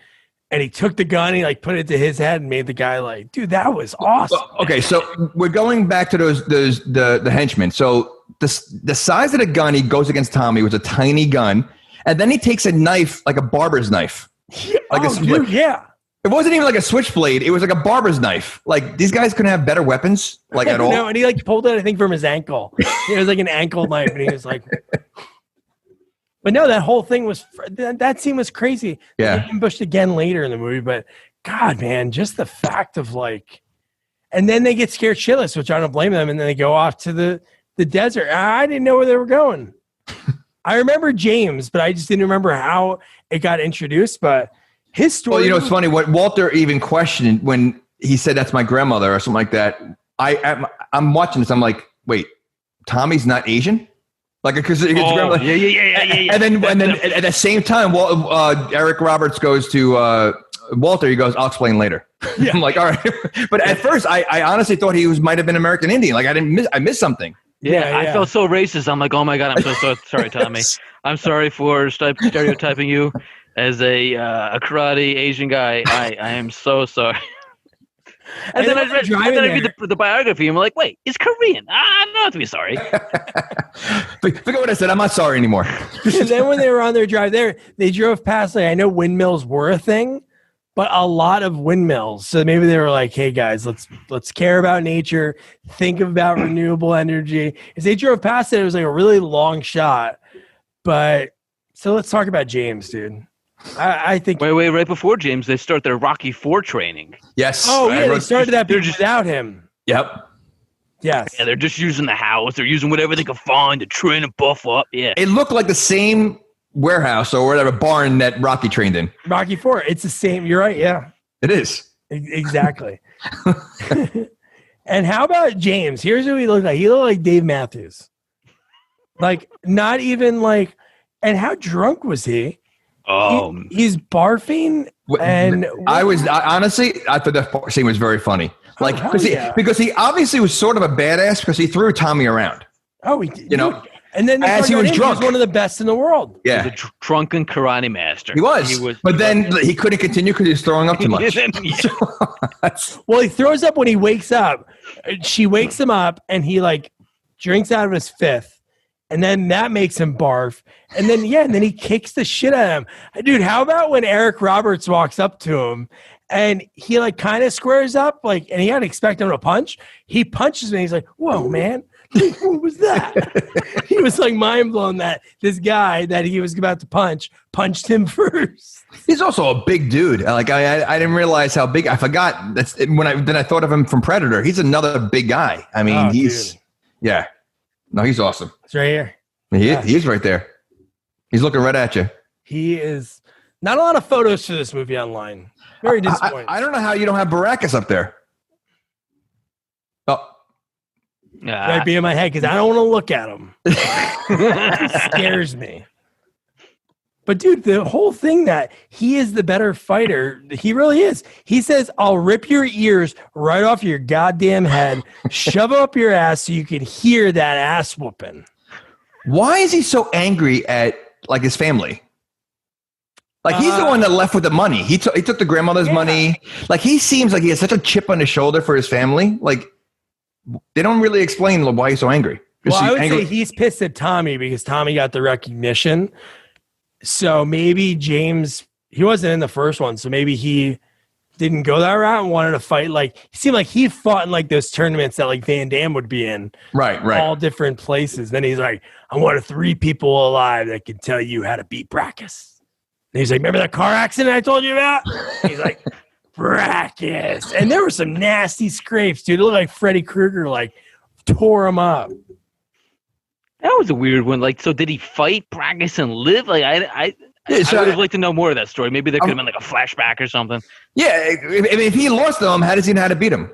And he took the gun, he put it to his head and made the guy dude, that was awesome. Okay, so we're going back to the henchmen. So the size of the gun he goes against Tommy was a tiny gun, and then he takes a knife, a barber's knife. Yeah. It wasn't even a switchblade. It was a barber's knife. These guys couldn't have better weapons, at all. No, and he pulled it, I think, from his ankle. It was an ankle knife, and he was But no, that whole thing that scene was crazy. Yeah. They get ambushed again later in the movie, but God, man, just the fact of and then they get scared shitless, which I don't blame them, and then they go off to the desert. I didn't know where they were going. I remember James, but I just didn't remember how it got introduced. But his story. Well, it's funny what Walter even questioned when he said that's my grandmother or something like that. I'm watching this. I'm like, wait, Tommy's not Asian? Like, because yeah. And then at the same time, Eric Roberts goes to Walter. He goes, "I'll explain later." Yeah. I'm like, all right. But at first, I honestly thought he might have been American Indian. Like, I missed something. Yeah, I felt so racist. I'm like, oh my God, I'm so sorry, Tommy. I'm sorry for stereotyping you as a karate Asian guy. I am so sorry. And then I read the biography, and I'm like, wait, it's Korean. I don't have to be sorry. Forget what I said. I'm not sorry anymore. And then when they were on their drive there, they drove past, like, I know windmills were a thing, but a lot of windmills. So maybe they were like, hey guys, let's care about nature, think about renewable energy. As they drove past it was like a really long shot. But so let's talk about James, dude. I think wait, right before James, they start their Rocky IV training. Yes. Oh yeah, they started that without him. Yep. Yes. Yeah, they're just using the house. They're using whatever they can find to train and buff up. Yeah. It looked like the same warehouse or whatever barn that Rocky trained in. Rocky IV. It's the same. You're right. Yeah. It is. Exactly. And how about James? Here's who he looked like. He looked like Dave Matthews. Like, not even like, and how drunk was he? Oh, he's barfing, and I honestly thought that scene was very funny. Like, because he obviously was sort of a badass because he threw Tommy around. Oh, and then as he was drunk, he was one of the best in the world. Yeah, he was a drunken karate master. He was. But then he couldn't continue because he was throwing up too much. Well, he throws up when he wakes up. She wakes him up, and he like drinks out of his fifth. And then that makes him barf. And then he kicks the shit out of him. Dude, how about when Eric Roberts walks up to him and he like kind of squares up, like, and he had to expect him to punch. He punches me. He's like, whoa, man. What was that? He was like mind blown that this guy that he was about to punch punched him first. He's also a big dude. Like I didn't realize how big. I forgot. That's when I thought of him from Predator. He's another big guy. I mean, yeah. No, he's awesome. It's right here. He is right there. He's looking right at you. He is. Not a lot of photos for this movie online. Very disappointing. I don't know how you don't have Baracus up there. Oh. Might be in my head because I don't want to look at him. It scares me. But dude, the whole thing that he is the better fighter, he really is. He says, I'll rip your ears right off your goddamn head, shove it up your ass so you can hear that ass whooping. Why is he so angry at like his family? Like he's the one that left with the money. He took the grandmother's money. Like he seems like he has such a chip on his shoulder for his family. Like they don't really explain why he's so angry. Well, I would say he's pissed at Tommy because Tommy got the recognition. So maybe James, he wasn't in the first one, so maybe he didn't go that route and wanted to fight. Like, it seemed like he fought in like those tournaments that like Van Damme would be in. Right. All different places. Then he's like, I'm one of 3 people alive that can tell you how to beat Brackus. And he's like, remember that car accident I told you about? He's like, Brackus. And there were some nasty scrapes, dude. It looked like Freddy Krueger like tore him up. That was a weird one. Like, so did he fight Brackus and live? Like, I would have liked to know more of that story. Maybe there could have been like a flashback or something. Yeah, if he lost to him, how does he know how to beat him?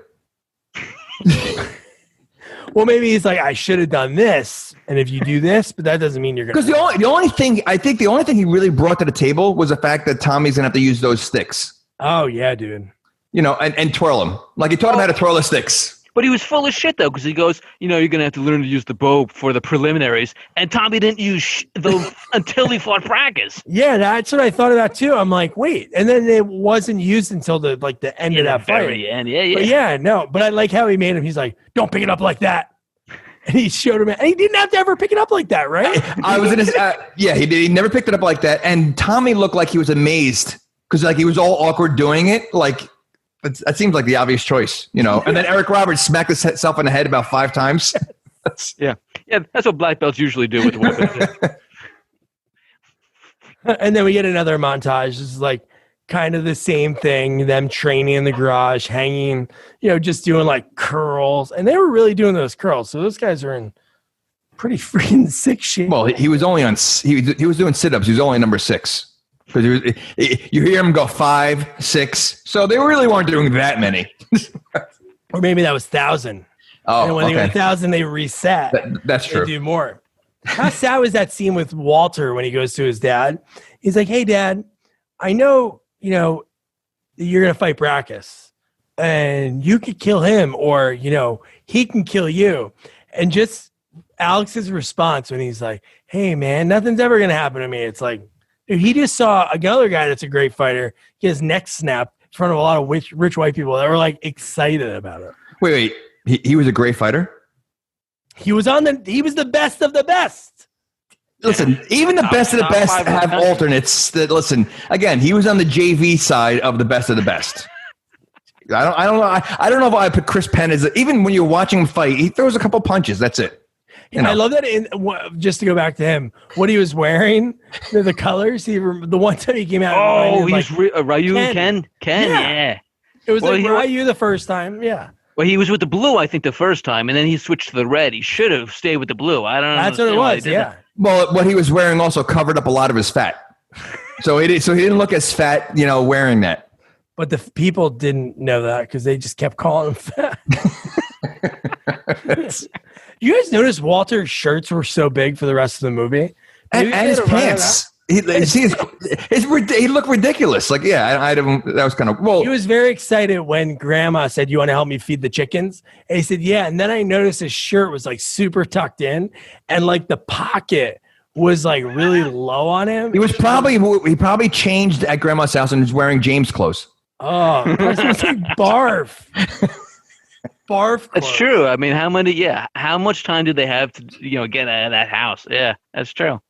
Well, maybe he's like, I should have done this, and if you do this, but that doesn't mean you're going to. Because the only thing he really brought to the table was the fact that Tommy's going to have to use those sticks. Oh yeah, dude. You know, and twirl them. Like he taught him how to twirl the sticks. But he was full of shit, though, because he goes, you're going to have to learn to use the bow for the preliminaries. And Tommy didn't use until he fought Brackus. Yeah, that's what I thought about, too. I'm like, wait. And then it wasn't used until the end of that fight. Very end. Yeah. But yeah, no. But I like how he made him. He's like, don't pick it up like that. And he showed him. And he didn't have to ever pick it up like that, right? I was in his. Yeah, he did. He never picked it up like that. And Tommy looked like he was amazed because like he was all awkward doing it. Like, that seems like the obvious choice, you know. And then Eric Roberts smacked himself in the head about 5 times. Yeah, that's what black belts usually do with the weapons. And then we get another montage. This is like kind of the same thing. Them training in the garage, hanging, just doing like curls. And they were really doing those curls. So those guys are in pretty freaking sick shit. Well, he was only on. He was doing sit-ups. He was only number 6 because you hear him go 5, 6. So they really weren't doing that many. Or maybe that was 1,000. Oh, and when they went 1,000, they reset. That's true. They do more. How sad was that scene with Walter when he goes to his dad? He's like, "Hey, Dad, I know you're gonna fight Brackus, and you could kill him, or he can kill you." And just Alex's response when he's like, "Hey, man, nothing's ever gonna happen to me." It's like, dude, he just saw another guy that's a great fighter get his neck snapped in front of a lot of rich white people that were like excited about it. Wait. He was a great fighter? He was the best of the best. Listen, even the best of the best have alternates. That listen, again, he was on the JV side of the best of the best. I don't know. I don't know if I put Chris Penn as even when you're watching him fight, he throws a couple punches. That's it. I love that. Just to go back to him, what he was wearing, the colors. The one time he came out. Oh, he's Ryu Ken. Yeah. It was Ryu the first time. Yeah. Well, he was with the blue, I think, the first time, and then he switched to the red. He should have stayed with the blue. I don't know. That's what it was. Yeah. That. Well, what he was wearing also covered up a lot of his fat, so he didn't look as fat, wearing that. But the people didn't know that because they just kept calling him fat. You guys notice Walter's shirts were so big for the rest of the movie, and his pants. He looked ridiculous. Like, I don't. That was kind of well. He was very excited when Grandma said, "You want to help me feed the chickens?" And he said, "Yeah." And then I noticed his shirt was like super tucked in, and like the pocket was like really low on him. He probably changed at Grandma's house and was wearing James clothes. Oh, that's like barf. Barf. That's true. I mean, how much time did they have to get out of that house? Yeah, that's true.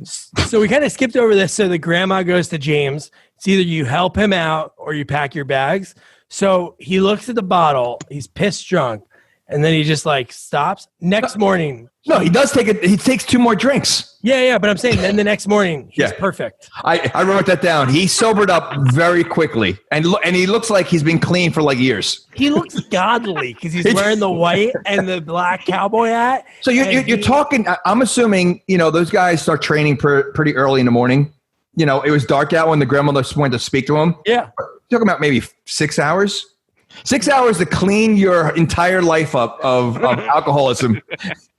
So we kind of skipped over this. So the grandma goes to James. It's either you help him out or you pack your bags. So he looks at the bottle. He's pissed drunk. And then he just like stops. Next morning. No, he does take it. He takes 2 more drinks. Yeah. But I'm saying then the next morning, he's perfect. I wrote that down. He sobered up very quickly. And he looks like he's been clean for like years. He looks godly because he's wearing the white and the black cowboy hat. So you're talking, I'm assuming, those guys start training pretty early in the morning. It was dark out when the grandmother went to speak to him. Yeah. You're talking about maybe 6 hours? 6 hours to clean your entire life up of alcoholism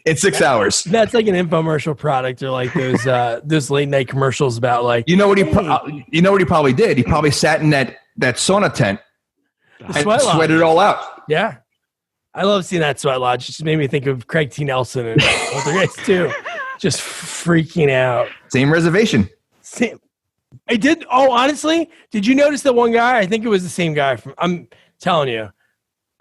in 6 hours. That's like an infomercial product, or like those late night commercials about like. You know what he probably did? He probably sat in that sauna tent and sweated it all out. Yeah, I love seeing that sweat lodge. It just made me think of Craig T. Nelson and other guys too, just freaking out. Same reservation. Same. I did. Oh, honestly, did you notice that one guy? I think it was the same guy from. I'm telling you.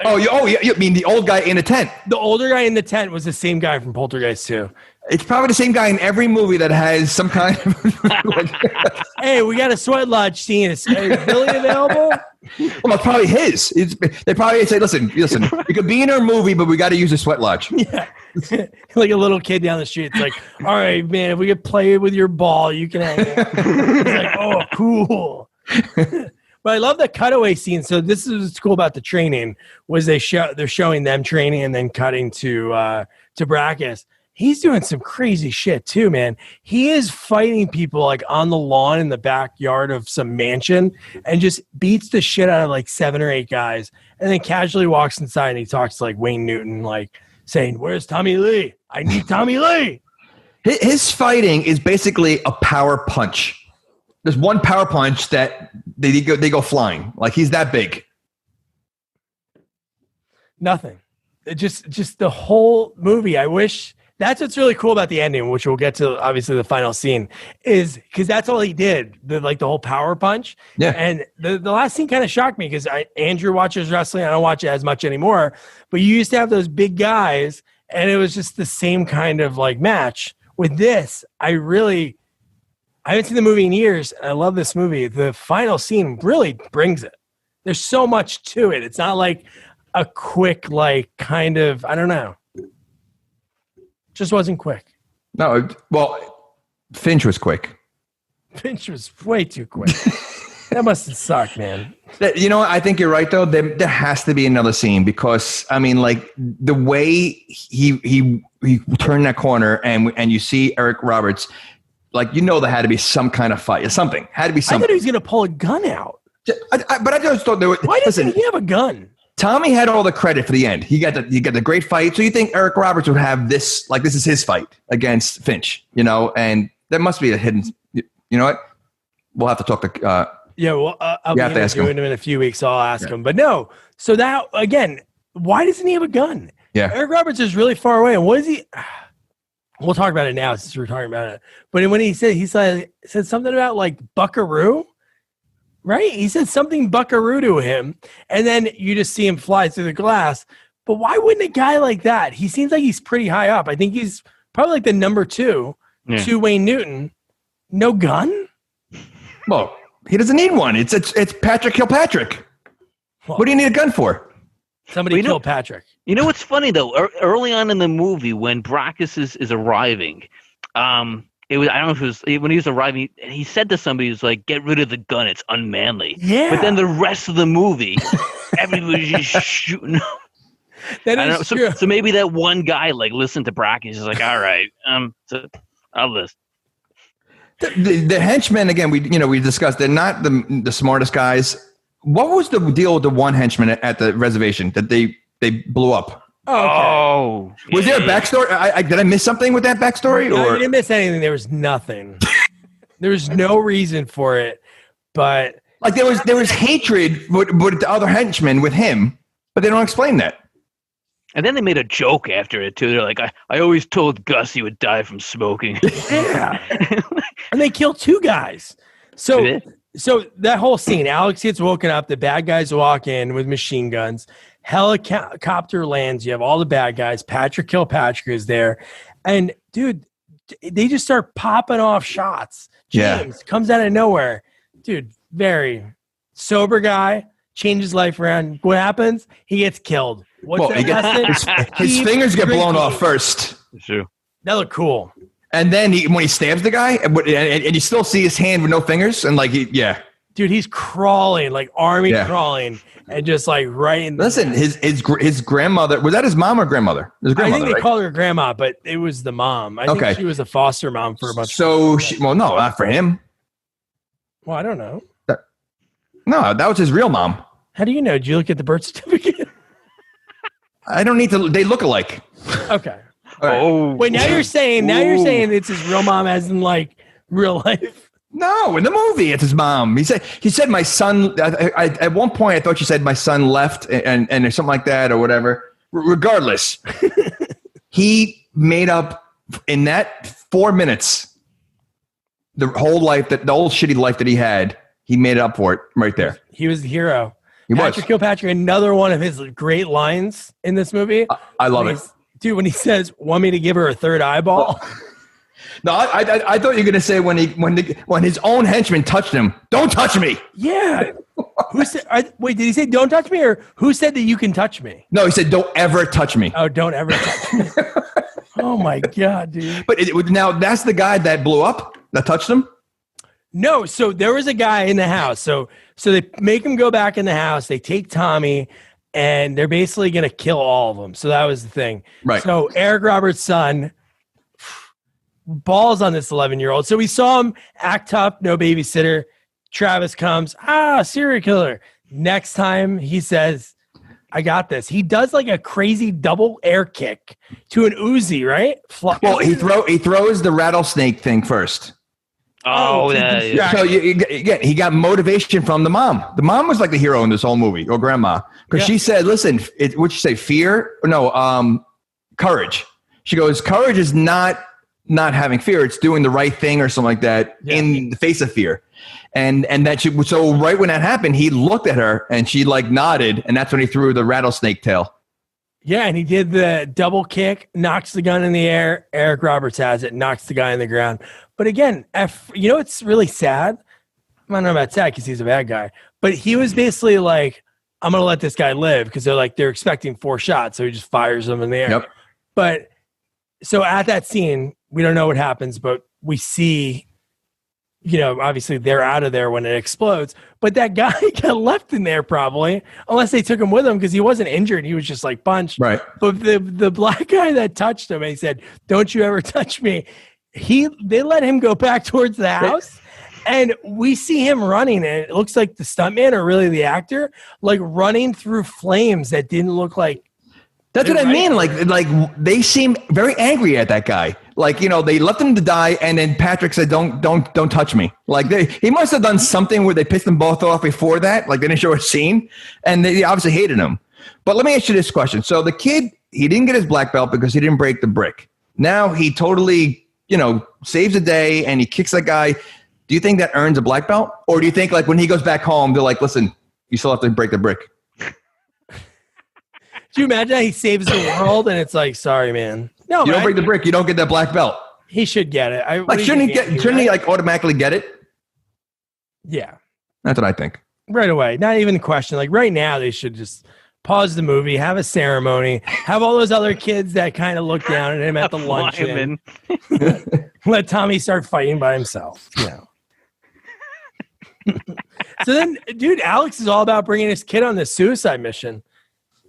You mean the old guy in the tent? The older guy in the tent was the same guy from Poltergeist 2. It's probably the same guy in every movie that has some kind of. Hey, we got a sweat lodge scene. Is Billy available? Well, it's probably his. They probably say, listen, you could be in our movie, but we got to use a sweat lodge. Yeah. Like a little kid down the street. It's like, all right, man, if we could play with your ball, you can hang out. It's like, oh, cool. But I love the cutaway scene. So this is what's cool about the training was they're showing them training and then cutting to Brackus. He's doing some crazy shit too, man. He is fighting people like on the lawn in the backyard of some mansion and just beats the shit out of like 7 or 8 guys. And then casually walks inside and he talks to like Wayne Newton, like saying, "Where's Tommy Lee? I need Tommy Lee." His fighting is basically a power punch. There's one power punch that they go flying. Like he's that big. Nothing. It just the whole movie. I wish that's what's really cool about the ending, which we'll get to obviously the final scene, is because that's all he did. The whole power punch. Yeah. And the last scene kind of shocked me because Andrew watches wrestling. I don't watch it as much anymore. But you used to have those big guys, and it was just the same kind of like match. With this, I haven't seen the movie in years. And I love this movie. The final scene really brings it. There's so much to it. It's not like a quick, like kind of, I don't know. Just wasn't quick. No, well, Finch was quick. Finch was way too quick. That must have sucked, man. I think you're right, though. There has to be another scene because, I mean, like the way he we turn that corner and you see Eric Roberts, like, there had to be some kind of fight. Something had to be something. I thought he was going to pull a gun out. But I just thought there was. Why doesn't he have a gun? Tommy had all the credit for the end. He got the great fight. So you think Eric Roberts would have this, like this is his fight against Finch, and there must be a hidden, you know what? We'll have to talk to, I'll be interviewing him in a few weeks, so I'll ask him. But no, so that, again, why doesn't he have a gun? Yeah. Eric Roberts is really far away. And what is he? We'll talk about it now since we're talking about it. But when he said something about like buckaroo, right? He said something buckaroo to him, and then you just see him fly through the glass. But why wouldn't a guy like that? He seems like he's pretty high up. I think he's probably like the number 2 to Wayne Newton. No gun? Well, he doesn't need one. It's Patrick Kilpatrick. Well, what do you need a gun for? Somebody killed Patrick. You know what's funny though? Early on in the movie, when Brackus is arriving, it was, I don't know if it was when he was arriving, he said to somebody, "Who's like, get rid of the gun. It's unmanly." Yeah. But then the rest of the movie, everybody's just shooting. That is true. So maybe that one guy like listened to Brackus. He's like, "All right, so I'll listen." The henchmen, again, we discussed, they're not the smartest guys. What was the deal with the one henchman at the reservation that they blew up? Oh, okay. Was there a backstory? Did I miss something with that backstory? No, you didn't miss anything. There was nothing. There was no reason for it, but like there was hatred with the other henchmen with him, but they don't explain that. And then they made a joke after it too. They're like, I always told Gus he would die from smoking. Yeah. And they killed 2 guys. So that whole scene, Alex gets woken up. The bad guys walk in with machine guns. Helicopter lands. You have all the bad guys. Patrick Kilpatrick is there. And, dude, they just start popping off shots. James comes out of nowhere. Dude, very sober guy. Changes his life around. What happens? He gets killed. His fingers get blown off first. True. That looked cool. And then when he stabs the guy, and you still see his hand with no fingers, and like dude, he's crawling like army crawling, and just like right in. Listen, his grandmother, was that his mom or grandmother? His grandmother. I think they called her grandma, but it was the mom. I think she was a foster mom for a bunch. So no, not for him. Well, I don't know. No, that was his real mom. How do you know? Did you look at the birth certificate? I don't need to. They look alike. Okay. Right. Oh. Wait, now you're saying it's his real mom, as in like real life. No, in the movie, it's his mom. He said my son. At one point, I thought she said my son left, and or something like that, or whatever. Regardless, he made up in that 4 minutes the whole life, the old shitty life that he had. He made up for it right there. He was the hero. Patrick Kilpatrick, another one of his great lines in this movie. I love it. Dude, when he says, "Want me to give her a third eyeball?" No, I thought you were gonna say when his own henchman touched him, "Don't touch me." Yeah. Who said? Wait, did he say "Don't touch me," or who said that you can touch me? No, he said, "Don't ever touch me." Oh, don't ever touch me. Oh my god, dude! But now that's the guy that blew up that touched him. No, so there was a guy in the house. So they make him go back in the house. They take Tommy. And they're basically going to kill all of them. So that was the thing. Right. So Eric Roberts' son balls on this 11-year-old. So we saw him act up, no babysitter. Travis comes, serial killer. Next time he says, I got this. He does like a crazy double air kick to an Uzi, right? Well, he throws the rattlesnake thing first. Oh, yeah. So he got motivation from the mom. The mom was like the hero in this whole movie, or grandma, because she said, "Listen, what'd you say? Fear? No, courage." She goes, "Courage is not having fear; it's doing the right thing, or something like that, in the face of fear." And that so right when that happened, he looked at her and she like nodded, and that's when he threw the rattlesnake tail. Yeah, and he did the double kick, knocks the gun in the air. Eric Roberts has it, knocks the guy in the ground. But again, it's really sad. I don't know about sad because he's a bad guy. But he was basically like, I'm going to let this guy live because they're expecting 4 shots. So he just fires them in the air. Yep. But so at that scene, we don't know what happens, but we see obviously they're out of there when it explodes, but that guy got left in there probably, unless they took him with him because he wasn't injured. He was just like punched. Right. But the black guy that touched him, and he said, "Don't you ever touch me." They let him go back towards the house, and we see him running, and it looks like the stuntman or really the actor, like running through flames that didn't look like. That's what I mean. Like they seem very angry at that guy. Like, they left him to die, and then Patrick said, "Don't touch me." Like he must have done something where they pissed them both off before that. Like they didn't show a scene, and they obviously hated him. But let me ask you this question: so the kid, he didn't get his black belt because he didn't break the brick. Now he totally, saves the day, and he kicks that guy. Do you think that earns a black belt, or do you think like when he goes back home, they're like, "Listen, you still have to break the brick"? Do you imagine how he saves the world and it's like, sorry, man. No, you don't break the brick, you don't get that black belt. He should get it. Shouldn't he like automatically get it? Yeah. That's what I think. Right away. Not even a question. Like right now, they should just pause the movie, have a ceremony, have all those other kids that kind of look down at him at the luncheon. Let Tommy start fighting by himself. So then, dude, Alex is all about bringing his kid on this suicide mission.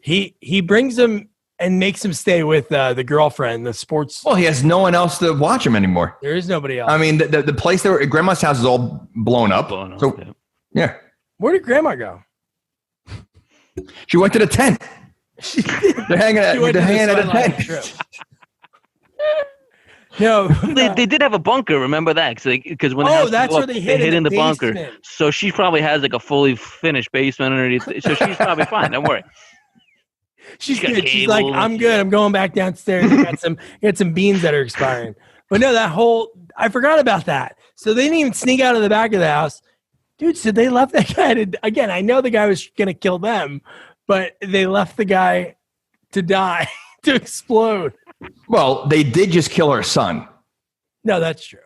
He brings him and makes him stay with the girlfriend, the sports. Well, he has no one else to watch him anymore. There is nobody else. I mean, the place there, Grandma's house is all blown up. Yeah. Where did Grandma go? She went to the tent. They're hanging at a tent. No, they did have a bunker. Remember that? Because when that's where they hid in the bunker. So she probably has like a fully finished basement underneath. So she's probably fine. Don't worry. She's good. She's like, I'm good. I'm going back downstairs. I got some beans that are expiring. But no, I forgot about that. So they didn't even sneak out of the back of the house. Dude, so they left that guy again, I know the guy was going to kill them, but they left the guy to die, to explode. Well, they did just kill her son. No, that's true.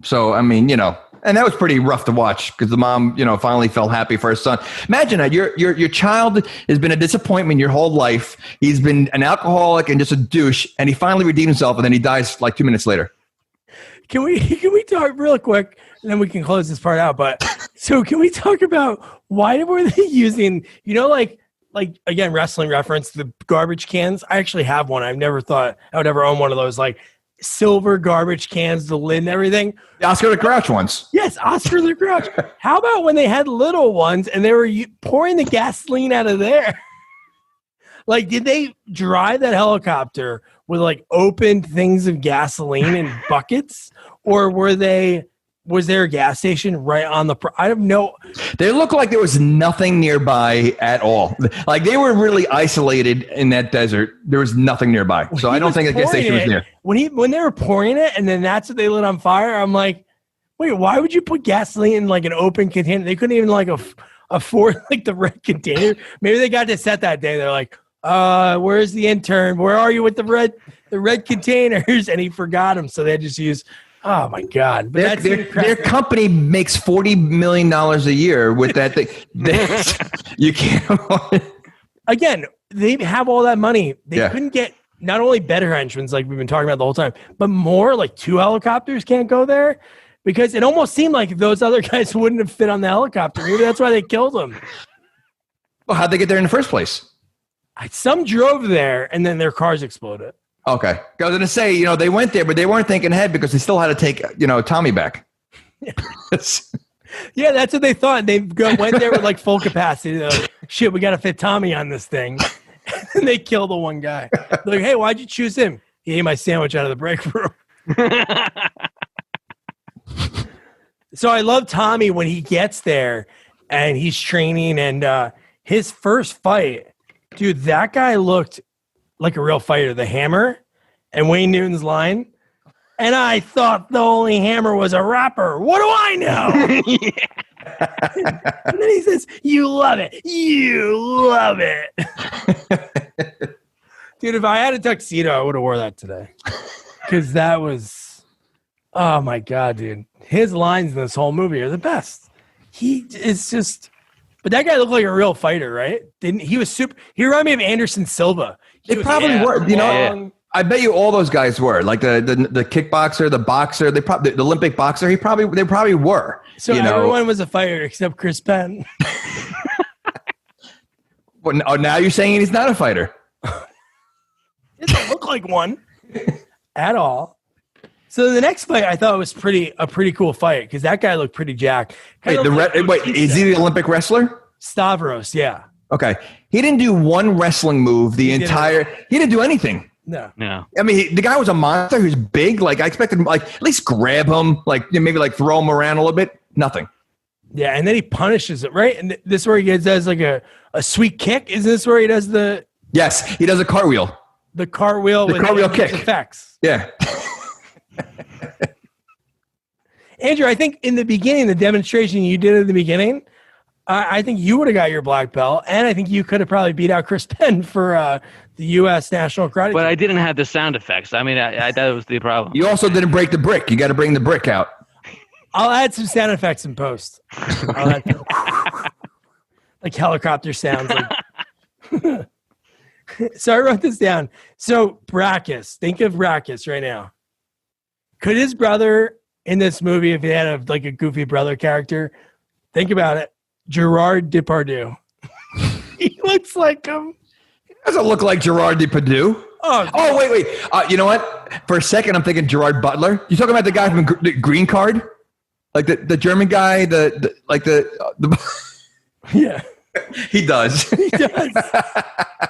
So, I mean, and that was pretty rough to watch because the mom, finally felt happy for her son. Imagine that your child has been a disappointment your whole life. He's been an alcoholic and just a douche, and he finally redeemed himself, and then he dies like 2 minutes later. Can we talk real quick, and then we can close this part out? But so can we talk about why were they using, like again, wrestling reference, the garbage cans? I actually have one. I've never thought I would ever own one of those, like silver garbage cans, the lid and everything. The Oscar the Grouch ones. Yes, Oscar the Grouch. How about when they had little ones and they were pouring the gasoline out of there? Like, did they drive that helicopter with like open things of gasoline in buckets, or was there a gas station right on the? I don't know. They look like there was nothing nearby at all. Like they were really isolated in that desert. There was nothing nearby, so I don't think a gas station was near. When they were pouring it, and then that's what they lit on fire. I'm like, wait, why would you put gasoline in like an open container? They couldn't even like afford like the red container. Maybe they got to set that day. They're like, where's the intern? Where are you with the red containers? And he forgot them, so they just use. Oh my God! But their company makes $40 million a year with that thing. You can't. Again, they have all that money. They couldn't get not only better henchmen like we've been talking about the whole time, but more like 2 helicopters can't go there because it almost seemed like those other guys wouldn't have fit on the helicopter. Maybe that's why they killed them. Well, how'd they get there in the first place? Some drove there and then their cars exploded. Okay. I was going to say, they went there, but they weren't thinking ahead because they still had to take, Tommy back. Yeah, that's what they thought. They went there with like full capacity. They're like, shit, we got to fit Tommy on this thing. And they kill the one guy. They're like, hey, why'd you choose him? He ate my sandwich out of the break room. So I love Tommy when he gets there and he's training and his first fight, dude, that guy looked like a real fighter. The hammer and Wayne Newton's line. And I thought the only hammer was a rapper. What do I know? And then he says, you love it. You love it. Dude, if I had a tuxedo, I would have wore that today. Because that was, oh my God, dude. His lines in this whole movie are the best. But that guy looked like a real fighter, right? He was super. He reminded me of Anderson Silva. It probably were, I bet you all those guys were like the kickboxer, the boxer, the Olympic boxer. They probably were. So everyone was a fighter except Chris Penn. Well, now you're saying he's not a fighter. He doesn't look like one at all. So the next fight I thought was a pretty cool fight because that guy looked pretty jacked. Wait, is he the Olympic wrestler? Stavros, yeah. Okay, he didn't do one wrestling move He didn't do anything. No. I mean, the guy was a monster. He was big. Like I expected him, like at least grab him, like maybe like throw him around a little bit. Nothing. Yeah, and then he punishes it, right? And this is where he does like a sweet kick. Is this where he does the? Yes, he does a cartwheel. The cartwheel. The cartwheel kick. Effects. Yeah. Andrew, I think in the beginning, the demonstration you did at the beginning, I think you would have got your black belt, and I think you could have probably beat out Chris Penn for the U.S. National Karate. But I didn't have the sound effects. I mean, that was the problem. You also didn't break the brick. You got to bring the brick out. I'll add some sound effects in post. Like helicopter sounds. Like. So I wrote this down. So Brackus, think of Brackus right now. Could his brother in this movie, if he had a goofy brother character, think about it, Gerard Depardieu. He looks like him. He doesn't look like Gerard Depardieu. Oh, wait. You know what? For a second, I'm thinking Gerard Butler. You talking about the guy from the Green Card? Like the German guy, the yeah. He does. He does.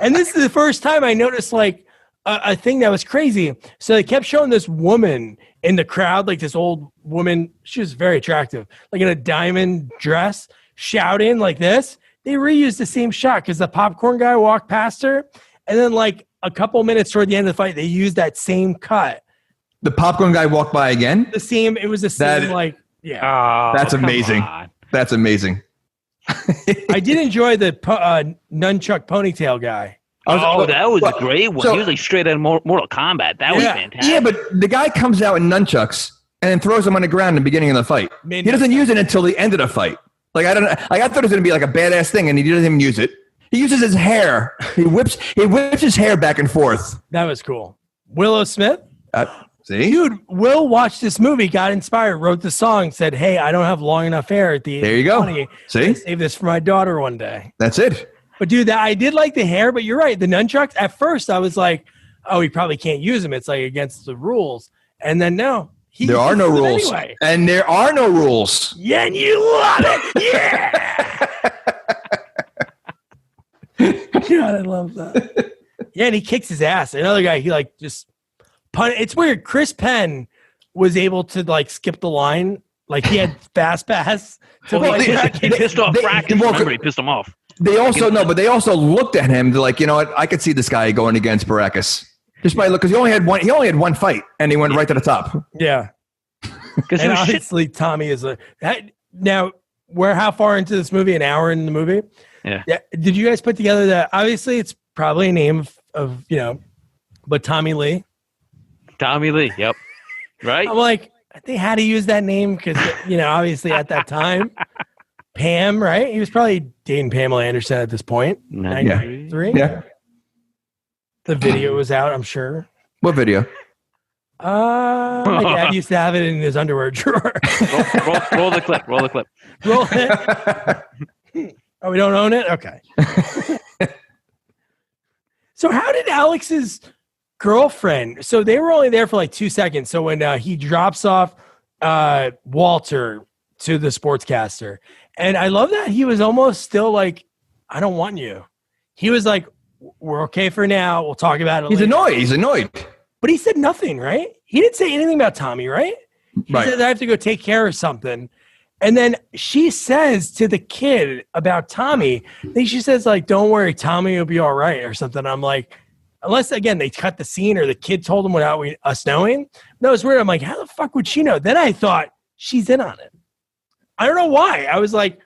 And this is the first time I noticed like a thing that was crazy. So they kept showing this woman in the crowd, like this old woman. She was very attractive, like in a diamond dress, shouting like this. They reused the same shot because the popcorn guy walked past her. And then like a couple minutes toward the end of the fight, they used that same cut. The popcorn guy walked by again? It was the same yeah. Oh, that's amazing. That's amazing. I did enjoy the nunchuck ponytail guy. That was a great one. He was like straight out of Mortal Kombat. That was fantastic. Yeah, but the guy comes out in nunchucks and then throws them on the ground in the beginning of the fight. He doesn't use it until the end of the fight. Like I thought it was going to be like a badass thing, and he doesn't even use it. He uses his hair. He whips his hair back and forth. That was cool. Willow Smith. See, dude, Will watched this movie, got inspired, wrote the song, said, "Hey, I don't have long enough hair at the age There you of go. 20. See, save this for my daughter one day." That's it. But dude, I did like the hair. But you're right, the nunchucks. At first, I was like, "Oh, he probably can't use them. It's like against the rules." And then no, there are no rules, anyway. And there are no rules. Yeah, and you love it. Yeah. God, I love that. Yeah, and he kicks his ass. Another guy, he like just punt. It's weird. Chris Penn was able to like skip the line. Like he had fast pass. He pissed off Brackus. Remember, he pissed him off. They also but they also looked at him. They're like, you know what? I could see this guy going against Brackus just by look because he only had one fight, and he went right to the top. Yeah, because obviously Tommy is now. We're how far into this movie? An hour in the movie. Yeah. Did you guys put together that? Obviously, it's probably a name of but Tommy Lee. Tommy Lee. Yep. Right. I'm like, they had to use that name because obviously at that time, Pam, right? He was probably dating Pamela Anderson at this point. 93. Yeah. The video was out, I'm sure. What video? My dad used to have it in his underwear drawer. roll the clip. Roll it. Oh, we don't own it? Okay. So how did Alex's girlfriend, so they were only there for like 2 seconds. So when he drops off Walter to the sportscaster, and I love that he was almost still like, I don't want you. He was like, we're okay for now. We'll talk about it later. He's annoyed. But he said nothing, right? He didn't say anything about Tommy, right? He Right. said, I have to go take care of something. And then she says to the kid about Tommy, I think she says, like, don't worry, Tommy will be all right or something. I'm like, unless, again, they cut the scene or the kid told him without us knowing. No, it's weird. I'm like, how the fuck would she know? Then I thought, she's in on it. I don't know why. I was like,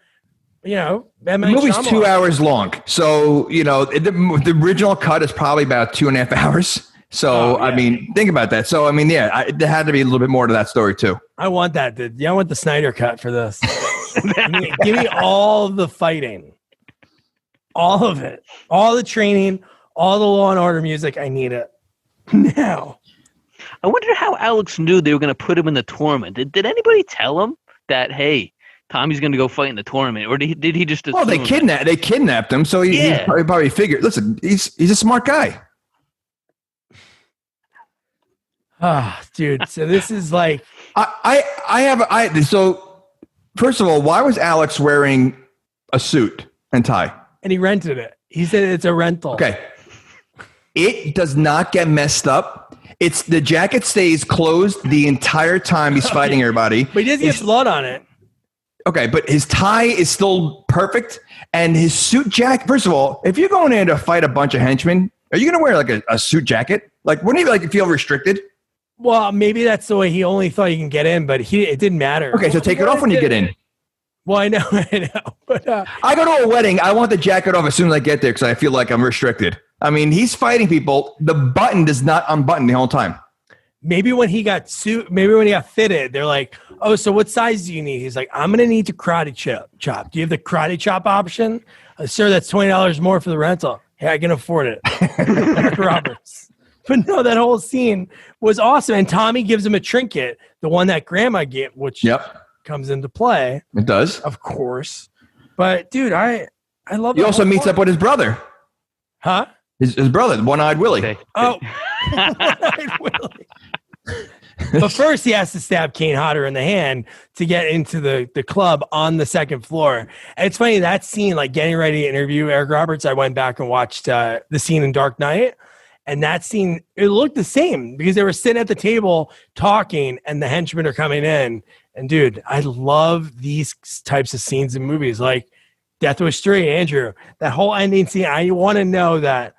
the movie's 2 hours long. So, the original cut is probably about 2.5 hours. So, I mean, think about that. So, I mean, there had to be a little bit more to that story, too. I want that. I want the Snyder cut for this. Give me all the fighting. All of it. All the training. All the Law and Order music. I need it. Now, I wonder how Alex knew they were going to put him in the tournament. Did anybody tell him that, hey, Tommy's going to go fight in the tournament, or did he just? Well, they kidnapped him, so he probably figured. Listen, he's a smart guy. Dude. So this is like So first of all, why was Alex wearing a suit and tie? And he rented it. He said it's a rental. Okay. It does not get messed up. The jacket stays closed the entire time he's fighting everybody. But he doesn't get blood on it. Okay, but his tie is still perfect, and his suit jacket. First of all, if you're going in to fight a bunch of henchmen, are you going to wear like a suit jacket? Like, wouldn't you feel restricted? Well, maybe that's the way he only thought he can get in, but it didn't matter. Okay, so take it off when you get in. Well, I know. But I go to a wedding. I want the jacket off as soon as I get there because I feel like I'm restricted. I mean, he's fighting people. The button does not unbutton the whole time. Maybe when he got fitted, they're like, "Oh, so what size do you need?" He's like, "I'm gonna need to karate chop. Do you have the karate chop option?" Sir, that's $20 more for the rental. Hey, I can afford it. Eric Roberts. But no, that whole scene was awesome. And Tommy gives him a trinket, the one that Grandma gave, which comes into play. It does, of course. But dude, I love. He also meets up with his brother. Huh? His brother, One-Eyed Willie. Okay. Oh, One-Eyed Willie. But first, he has to stab Kane Hodder in the hand to get into the club on the second floor. And it's funny, that scene, like getting ready to interview Eric Roberts, I went back and watched the scene in Dark Knight. And that scene, it looked the same because they were sitting at the table talking and the henchmen are coming in. And dude, I love these types of scenes in movies like Death Wish 3, Andrew. That whole ending scene, I want to know that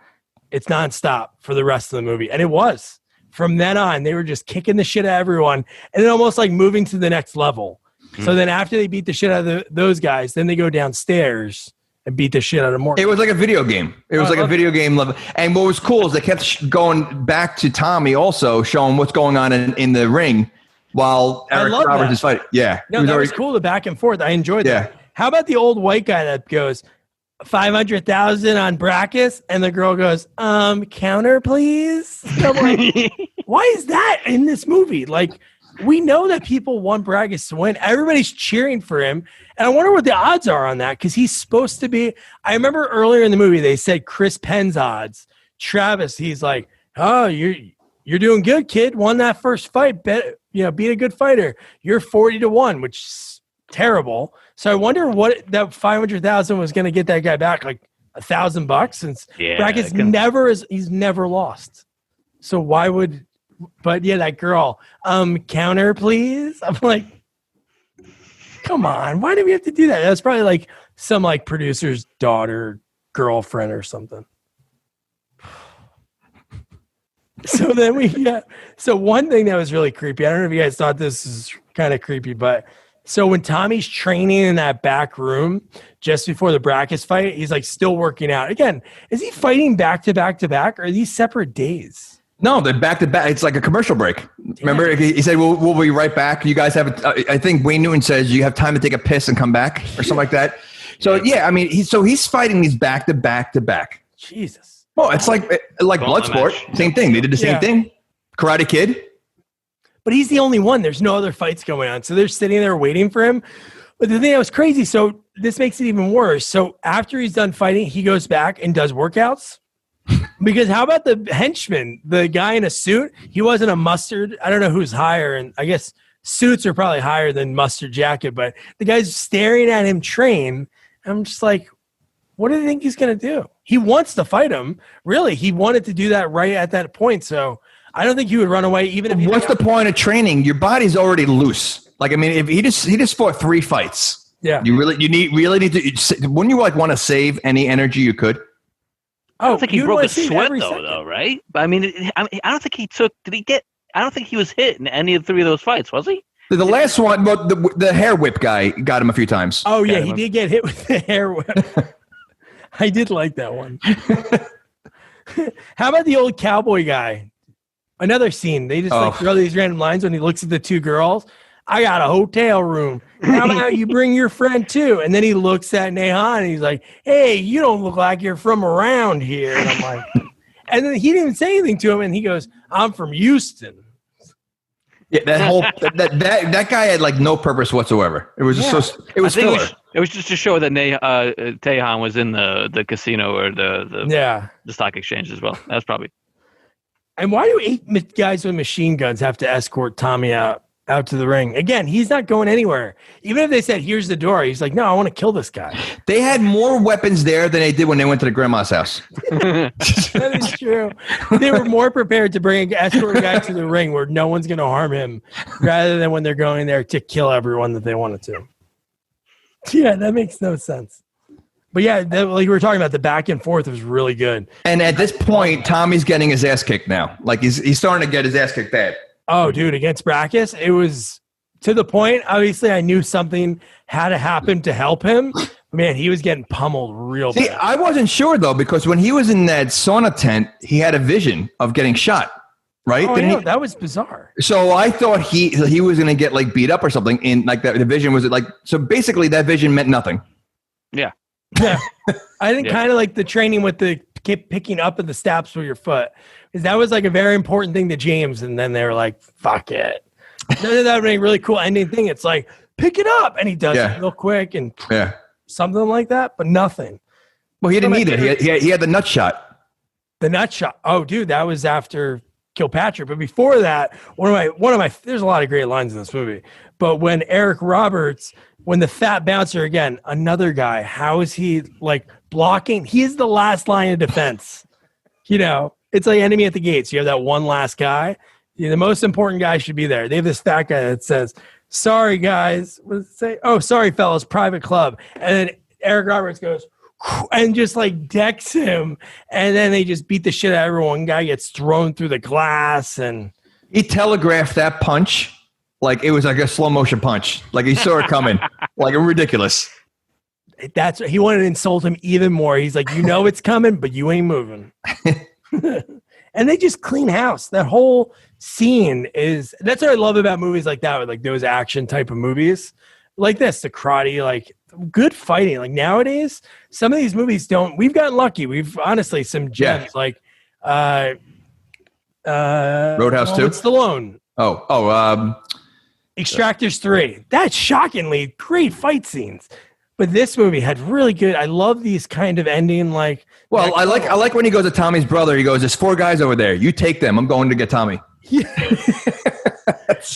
it's nonstop for the rest of the movie. And it was. From then on, they were just kicking the shit out of everyone and then almost like moving to the next level. So then after they beat the shit out of those guys, then they go downstairs and beat the shit out of Morton. It was like a video game. It was like a video game level. And what was cool is they kept going back to Tommy also, showing what's going on in the ring while Eric Roberts is fighting. Yeah. No, that was cool, the back and forth. I enjoyed that. How about the old white guy that goes, 500,000 on Brackus, and the girl goes, counter, please. So I'm like, why is that in this movie? Like, we know that people want Brackus to win. Everybody's cheering for him. And I wonder what the odds are on that, because he's supposed to be. I remember earlier in the movie, they said Chris Penn's odds. Travis, he's like, oh, you're doing good, kid. Won that first fight. Beat a good fighter. You're 40-1, which is terrible. So I wonder what that 500,000 was going to get that guy back, like $1,000, since Brackus he's never lost. So why would? But yeah, that girl, counter, please. I'm like, come on, why do we have to do that? That's probably like some like producer's daughter, girlfriend, or something. So then so one thing that was really creepy. I don't know if you guys thought this is kind of creepy, but. So when Tommy's training in that back room just before the Brackus fight, he's like still working out. Again, is he fighting back to back to back, or are these separate days? No, they're back to back. It's like a commercial break. Damn. Remember, he said, we'll be right back. You guys have, I think Wayne Newton says you have time to take a piss and come back or something like that. So yeah, I mean, he's fighting these back to back to back. Jesus. Well, it's like Bloodsport. Same thing. They did the same thing. Karate Kid. But he's the only one. There's no other fights going on. So they're sitting there waiting for him. But the thing that was crazy, so this makes it even worse. So after he's done fighting, he goes back and does workouts. Because how about the henchman, the guy in a suit? He wasn't a mustard. I don't know who's higher. And I guess suits are probably higher than mustard jacket. But the guy's staring at him train. I'm just like, what do you think he's going to do? He wants to fight him. Really, he wanted to do that right at that point. So I don't think he would run away, even if. What's the point of training? Your body's already loose. Like, I mean, if he just fought 3 fights. Yeah. You really need to. Wouldn't you want to save any energy you could? I don't think he broke a sweat though, right? I mean, I don't think he took. Did he get? I don't think he was hit in any of 3 of those fights, was he? The last one, well, the hair whip guy got him a few times. Oh yeah, he did get hit with the hair whip. I did like that one. How about the old cowboy guy? Another scene. They just throw these random lines when he looks at the 2 girls. I got a hotel room. How about you bring your friend too? And then he looks at Nehan and he's like, hey, you don't look like you're from around here. And I'm like, And then he didn't even say anything to him, and he goes, "I'm from Houston." Yeah, that guy had like no purpose whatsoever. It was just it was filler. It was just to show that Tejan was in the casino or the stock exchange as well. That's probably. And why do 8 guys with machine guns have to escort Tommy out to the ring? Again, he's not going anywhere. Even if they said, "Here's the door," he's like, "No, I want to kill this guy." They had more weapons there than they did when they went to the grandma's house. That is true. They were more prepared to escort a guy to the ring where no one's going to harm him, rather than when they're going there to kill everyone that they wanted to. Yeah, that makes no sense. But yeah, like we were talking about, the back and forth was really good. And at this point, Tommy's getting his ass kicked now. Like he's starting to get his ass kicked bad. Oh, dude, against Brackus, it was to the point, obviously, I knew something had to happen to help him. Man, he was getting pummeled real bad. See, I wasn't sure, though, because when he was in that sauna tent, he had a vision of getting shot, right? Oh, yeah, that was bizarre. So I thought he was going to get, like, beat up or something. And, like, the vision was, like, so basically that vision meant nothing. Yeah. Yeah. I think kind of like the training with the picking up of the steps with your foot. That was like a very important thing to James, and then they were like, "Fuck it." None of that would be a really cool ending thing. It's like, pick it up, and he does it real quick and something like that, but nothing. Well, he didn't need it. He had the nut shot. The nut shot. Oh, dude, that was after Kilpatrick. But before that, one of my there's a lot of great lines in this movie. But when Eric Roberts, when the fat bouncer again, another guy, how is he like blocking? He is the last line of defense. You know. It's like Enemy at the Gates. You have that one last guy. The most important guy should be there. They have this fat guy that says, "Sorry, guys." What does it say? "Oh, sorry, fellas, private club." And then Eric Roberts goes and just like decks him. And then they just beat the shit out of everyone. One guy gets thrown through the glass. And he telegraphed that punch like it was like a slow motion punch. Like he saw it coming. Like ridiculous. That's he wanted to insult him even more. He's like, "You know it's coming, but you ain't moving." And they just clean house. That whole scene that's what I love about movies like that, with like those action type of movies like this, the karate, like good fighting. Like nowadays, some of these movies we've gotten lucky. We've honestly some gems like Roadhouse 2. It's Stallone. Extractors 3. That's shockingly great fight scenes. But this movie had really good. I love these kind of ending. Like, well, I like when he goes to Tommy's brother. He goes, "There's 4 guys over there. You take them. I'm going to get Tommy." Yeah.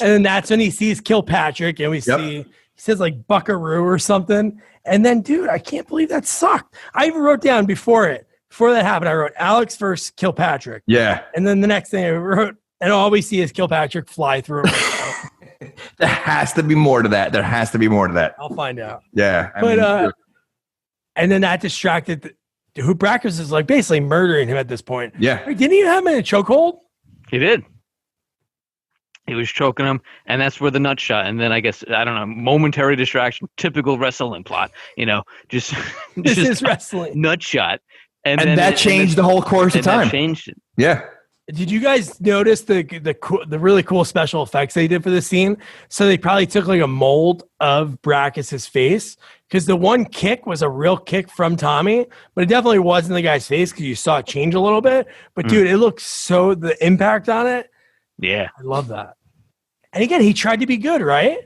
And then that's when he sees Kilpatrick, and he says like Buckaroo or something. And then, dude, I can't believe that sucked. I even wrote down before that happened. I wrote Alex versus Kilpatrick. Yeah. And then the next thing I wrote, and all we see is Kilpatrick fly through. There has to be more to that. I'll find out. Yeah. And then that distracted who Brackus is like basically murdering him at this point. Yeah. Wait, didn't he have him in a chokehold? He did. He was choking him, and that's where the nut shot. And then I guess, I don't know, momentary distraction, typical wrestling plot, just this is wrestling. Nut shot. And that changed the whole course of time. That changed it. Yeah. Did you guys notice the really cool special effects they did for this scene? So they probably took like a mold of Brackus's face, because the one kick was a real kick from Tommy, but it definitely wasn't the guy's face because you saw it change a little bit. But dude, it looks so, the impact on it. Yeah. I love that. And again, he tried to be good, right?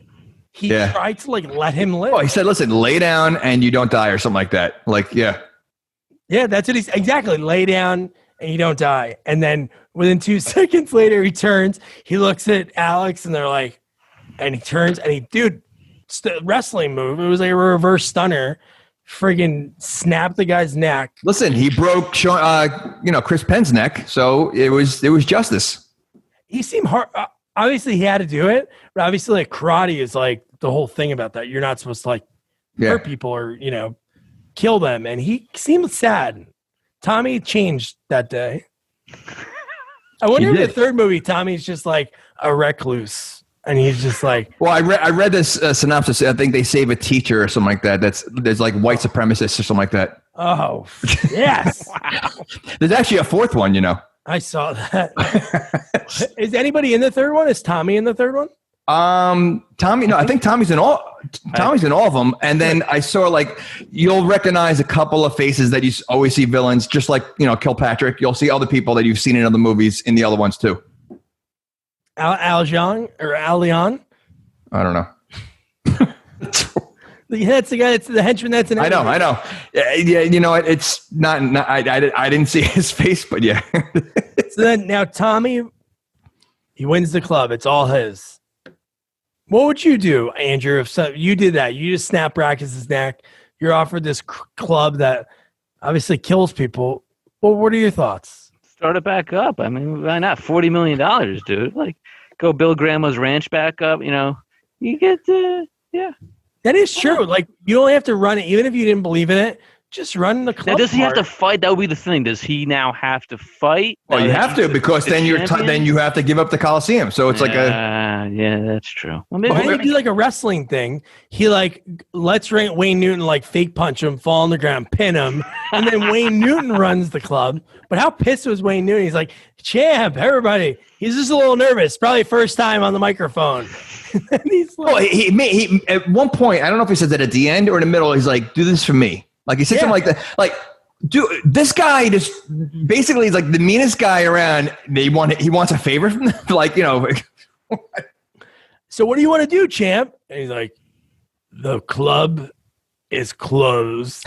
He tried to like let him live. Oh, he said, "Listen, lay down and you don't die," or something like that. Like, yeah. Yeah, that's what he's exactly. Lay down and you don't die. And then within 2 seconds later, he turns, he looks at Alex, and they're like, and he turns and wrestling move. It was like a reverse stunner, friggin' snapped the guy's neck. Listen, he broke, Chris Penn's neck, so it was justice. He seemed hard. Obviously, he had to do it, but obviously, like karate is like the whole thing about that. You're not supposed to like hurt people or kill them, and he seemed sad. Tommy changed that day. I wonder if the third movie, Tommy's just like a recluse, and he's just like. Well, I read this synopsis. I think they save a teacher or something like that. There's like white supremacists or something like that. Oh, yes. Wow. There's actually a 4th one, I saw that. Is anybody in the third one? Is Tommy in the third one? Tommy. No, I think Tommy's in all. Tommy's in all of them. And then I saw like, you'll recognize a couple of faces that you always see villains, just like, Kilpatrick. You'll see other people that you've seen in other movies in the other ones too. Al Jean or Al Leon? I don't know. That's the guy. That's the henchman. That's an. I know. Yeah, it's not. I didn't see his face, but yeah. So then now Tommy, he wins the club. It's all his. What would you do, Andrew, if you did that? You just snap Brackus' neck. You're offered this club that obviously kills people. Well, what are your thoughts? Start it back up. I mean, why not? $40 million, dude. Like, go build Grandma's ranch back up. You get yeah. That is true. Like, you only have to run it, even if you didn't believe in it. Just run the club. Now, does he have to fight? That would be the thing. Does he now have to fight? Well, you have to, because then then you have to give up the Coliseum. So it's like yeah, that's true. Well, maybe he do like a wrestling thing. He lets Wayne Newton fake punch him, fall on the ground, pin him, and then Wayne Newton runs the club. But how pissed was Wayne Newton? He's like, champ, everybody. He's just a little nervous. Probably first time on the microphone. He's like, he at one point, I don't know if he says that at the end or in the middle, he's like, do this for me. Like, he said something like that. Like, dude, this guy just basically is like the meanest guy around. He wants a favor from them. So what do you want to do, champ? And he's like, the club is closed.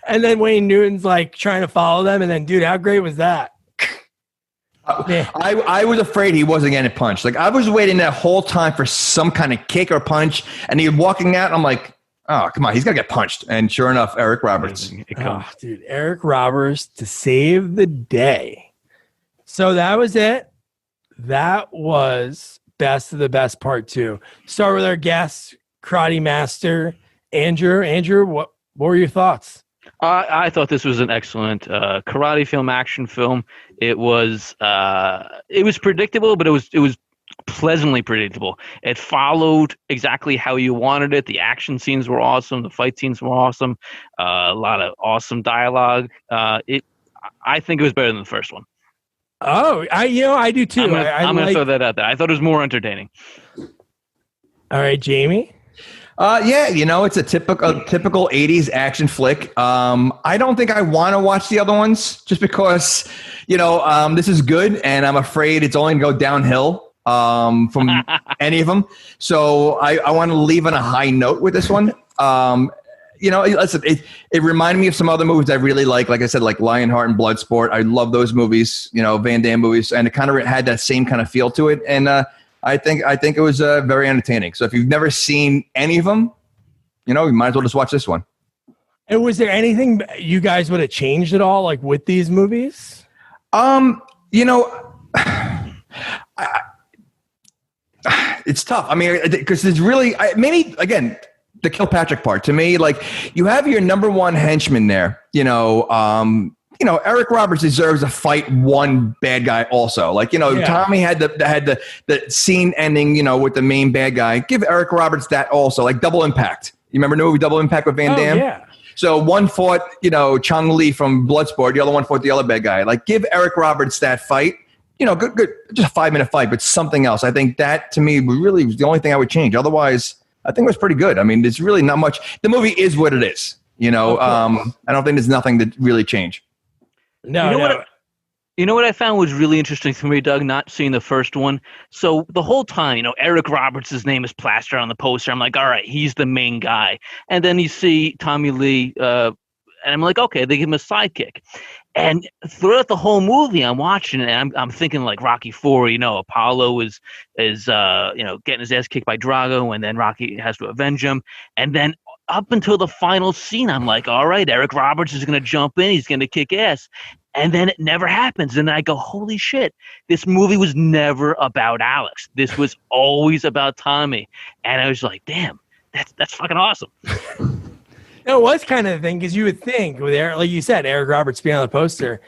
And then Wayne Newton's trying to follow them. And then, dude, how great was that? I was afraid he wasn't getting punched. Like, I was waiting that whole time for some kind of kick or punch, and he was walking out, and I'm like, oh, come on, he's got to get punched. And sure enough, Eric Roberts. Oh, dude, Eric Roberts to save the day. So that was it. That was Best of the Best Part 2. Start with our guest, Karate Master, Andrew. Andrew, what were your thoughts? I thought this was an excellent karate film, action film. It was predictable, but it was pleasantly predictable. It followed exactly how you wanted it. The action scenes were awesome. The fight scenes were awesome. A lot of awesome dialogue. I think it was better than the first one. Oh, I do too. I'm gonna throw that out there. I thought it was more entertaining. All right, Jamie. Yeah, it's a typical 80s action flick. I don't think I want to watch the other ones just because, this is good, and I'm afraid it's only going to go downhill from any of them. So I want to leave on a high note with this one. Listen, it reminded me of some other movies I really like I said, like Lionheart and Bloodsport. I love those movies, Van Damme movies, and it kind of had that same kind of feel to it. And I think it was very entertaining. So if you've never seen any of them, you might as well just watch this one. And was there anything you guys would have changed at all, with these movies? It's tough. I mean, because there's really maybe again the Kilpatrick part to me. You have your number one henchman there. Eric Roberts deserves a fight one bad guy also. Tommy had the scene ending, with the main bad guy. Give Eric Roberts that also, Double Impact. You remember the movie Double Impact with Van Damme? Yeah. So one fought, Chong Li from Bloodsport. The other one fought the other bad guy. Give Eric Roberts that fight. Good, just a 5-minute fight, but something else. I think that to me really was the only thing I would change. Otherwise, I think it was pretty good. I mean, there's really not much. The movie is what it is. I don't think there's nothing to really change. No. You know what I found was really interesting for me, Doug, not seeing the first one. So the whole time, Eric Roberts' name is plastered on the poster. I'm like, all right, he's the main guy. And then you see Tommy Lee, and I'm like, okay, they give him a sidekick. And throughout the whole movie, I'm watching it, and I'm thinking like Rocky IV. Apollo is getting his ass kicked by Drago, and then Rocky has to avenge him. And then up until the final scene, I'm like, all right, Eric Roberts is going to jump in. He's going to kick ass. And then it never happens. And I go, holy shit, this movie was never about Alex. This was always about Tommy. And I was like, damn, that's fucking awesome. It was kind of the thing, because you would think, with Eric, like you said, Eric Roberts being on the poster.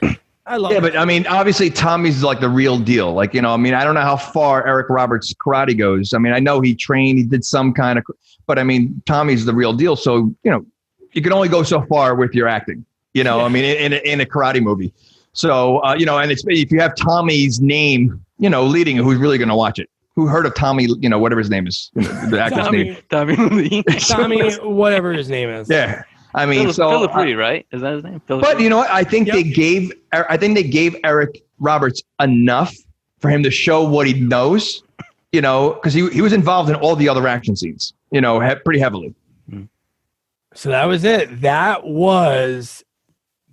I love it. But I mean, obviously Tommy's the real deal. I don't know how far Eric Roberts' karate goes. I mean, I know he trained, he did some kind of, but I mean, Tommy's the real deal. So, you can only go so far with your acting, I mean, in a karate movie. So, and if you have Tommy's name, leading, who's really going to watch it? who heard of Tommy, whatever his name is, the actor's name. Tommy Lee. Tommy, whatever his name is. Yeah. I mean, Philip Lee, right? Is that his name? But you know what? I think they gave Eric Roberts enough for him to show what he knows, because he was involved in all the other action scenes, pretty heavily. So that was it. That was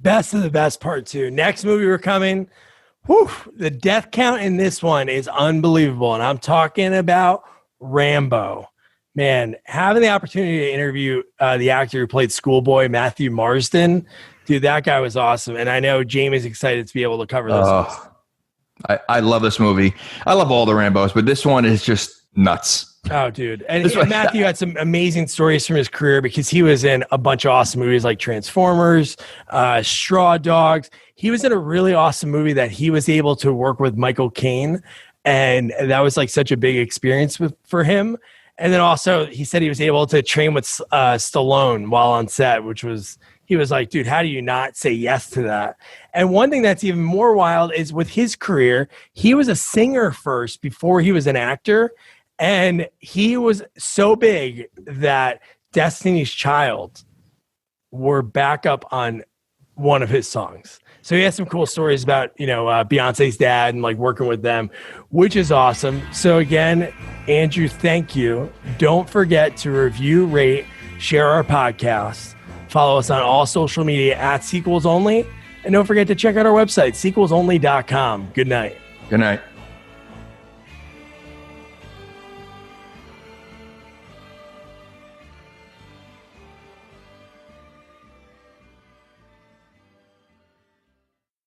Best of the Best Part 2. Next movie we're coming. Whew, the death count in this one is unbelievable. And I'm talking about Rambo. Man, having the opportunity to interview the actor who played Schoolboy, Matthew Marsden, dude, that guy was awesome. And I know Jamie's excited to be able to cover this. I love this movie. I love all the Rambos, but this one is just nuts. Oh, dude. And Matthew had some amazing stories from his career because he was in a bunch of awesome movies like Transformers, Straw Dogs. He was in a really awesome movie that he was able to work with Michael Caine. And that was like such a big experience for him. And then also he said he was able to train with Stallone while on set, he was like, dude, how do you not say yes to that? And one thing that's even more wild is with his career, he was a singer first before he was an actor. And he was so big that Destiny's Child were back up on one of his songs. So he has some cool stories about, Beyonce's dad and like working with them, which is awesome. So again, Andrew, thank you. Don't forget to review, rate, share our podcast. Follow us on all social media at Sequels Only. And don't forget to check out our website, sequelsonly.com. Good night. Good night.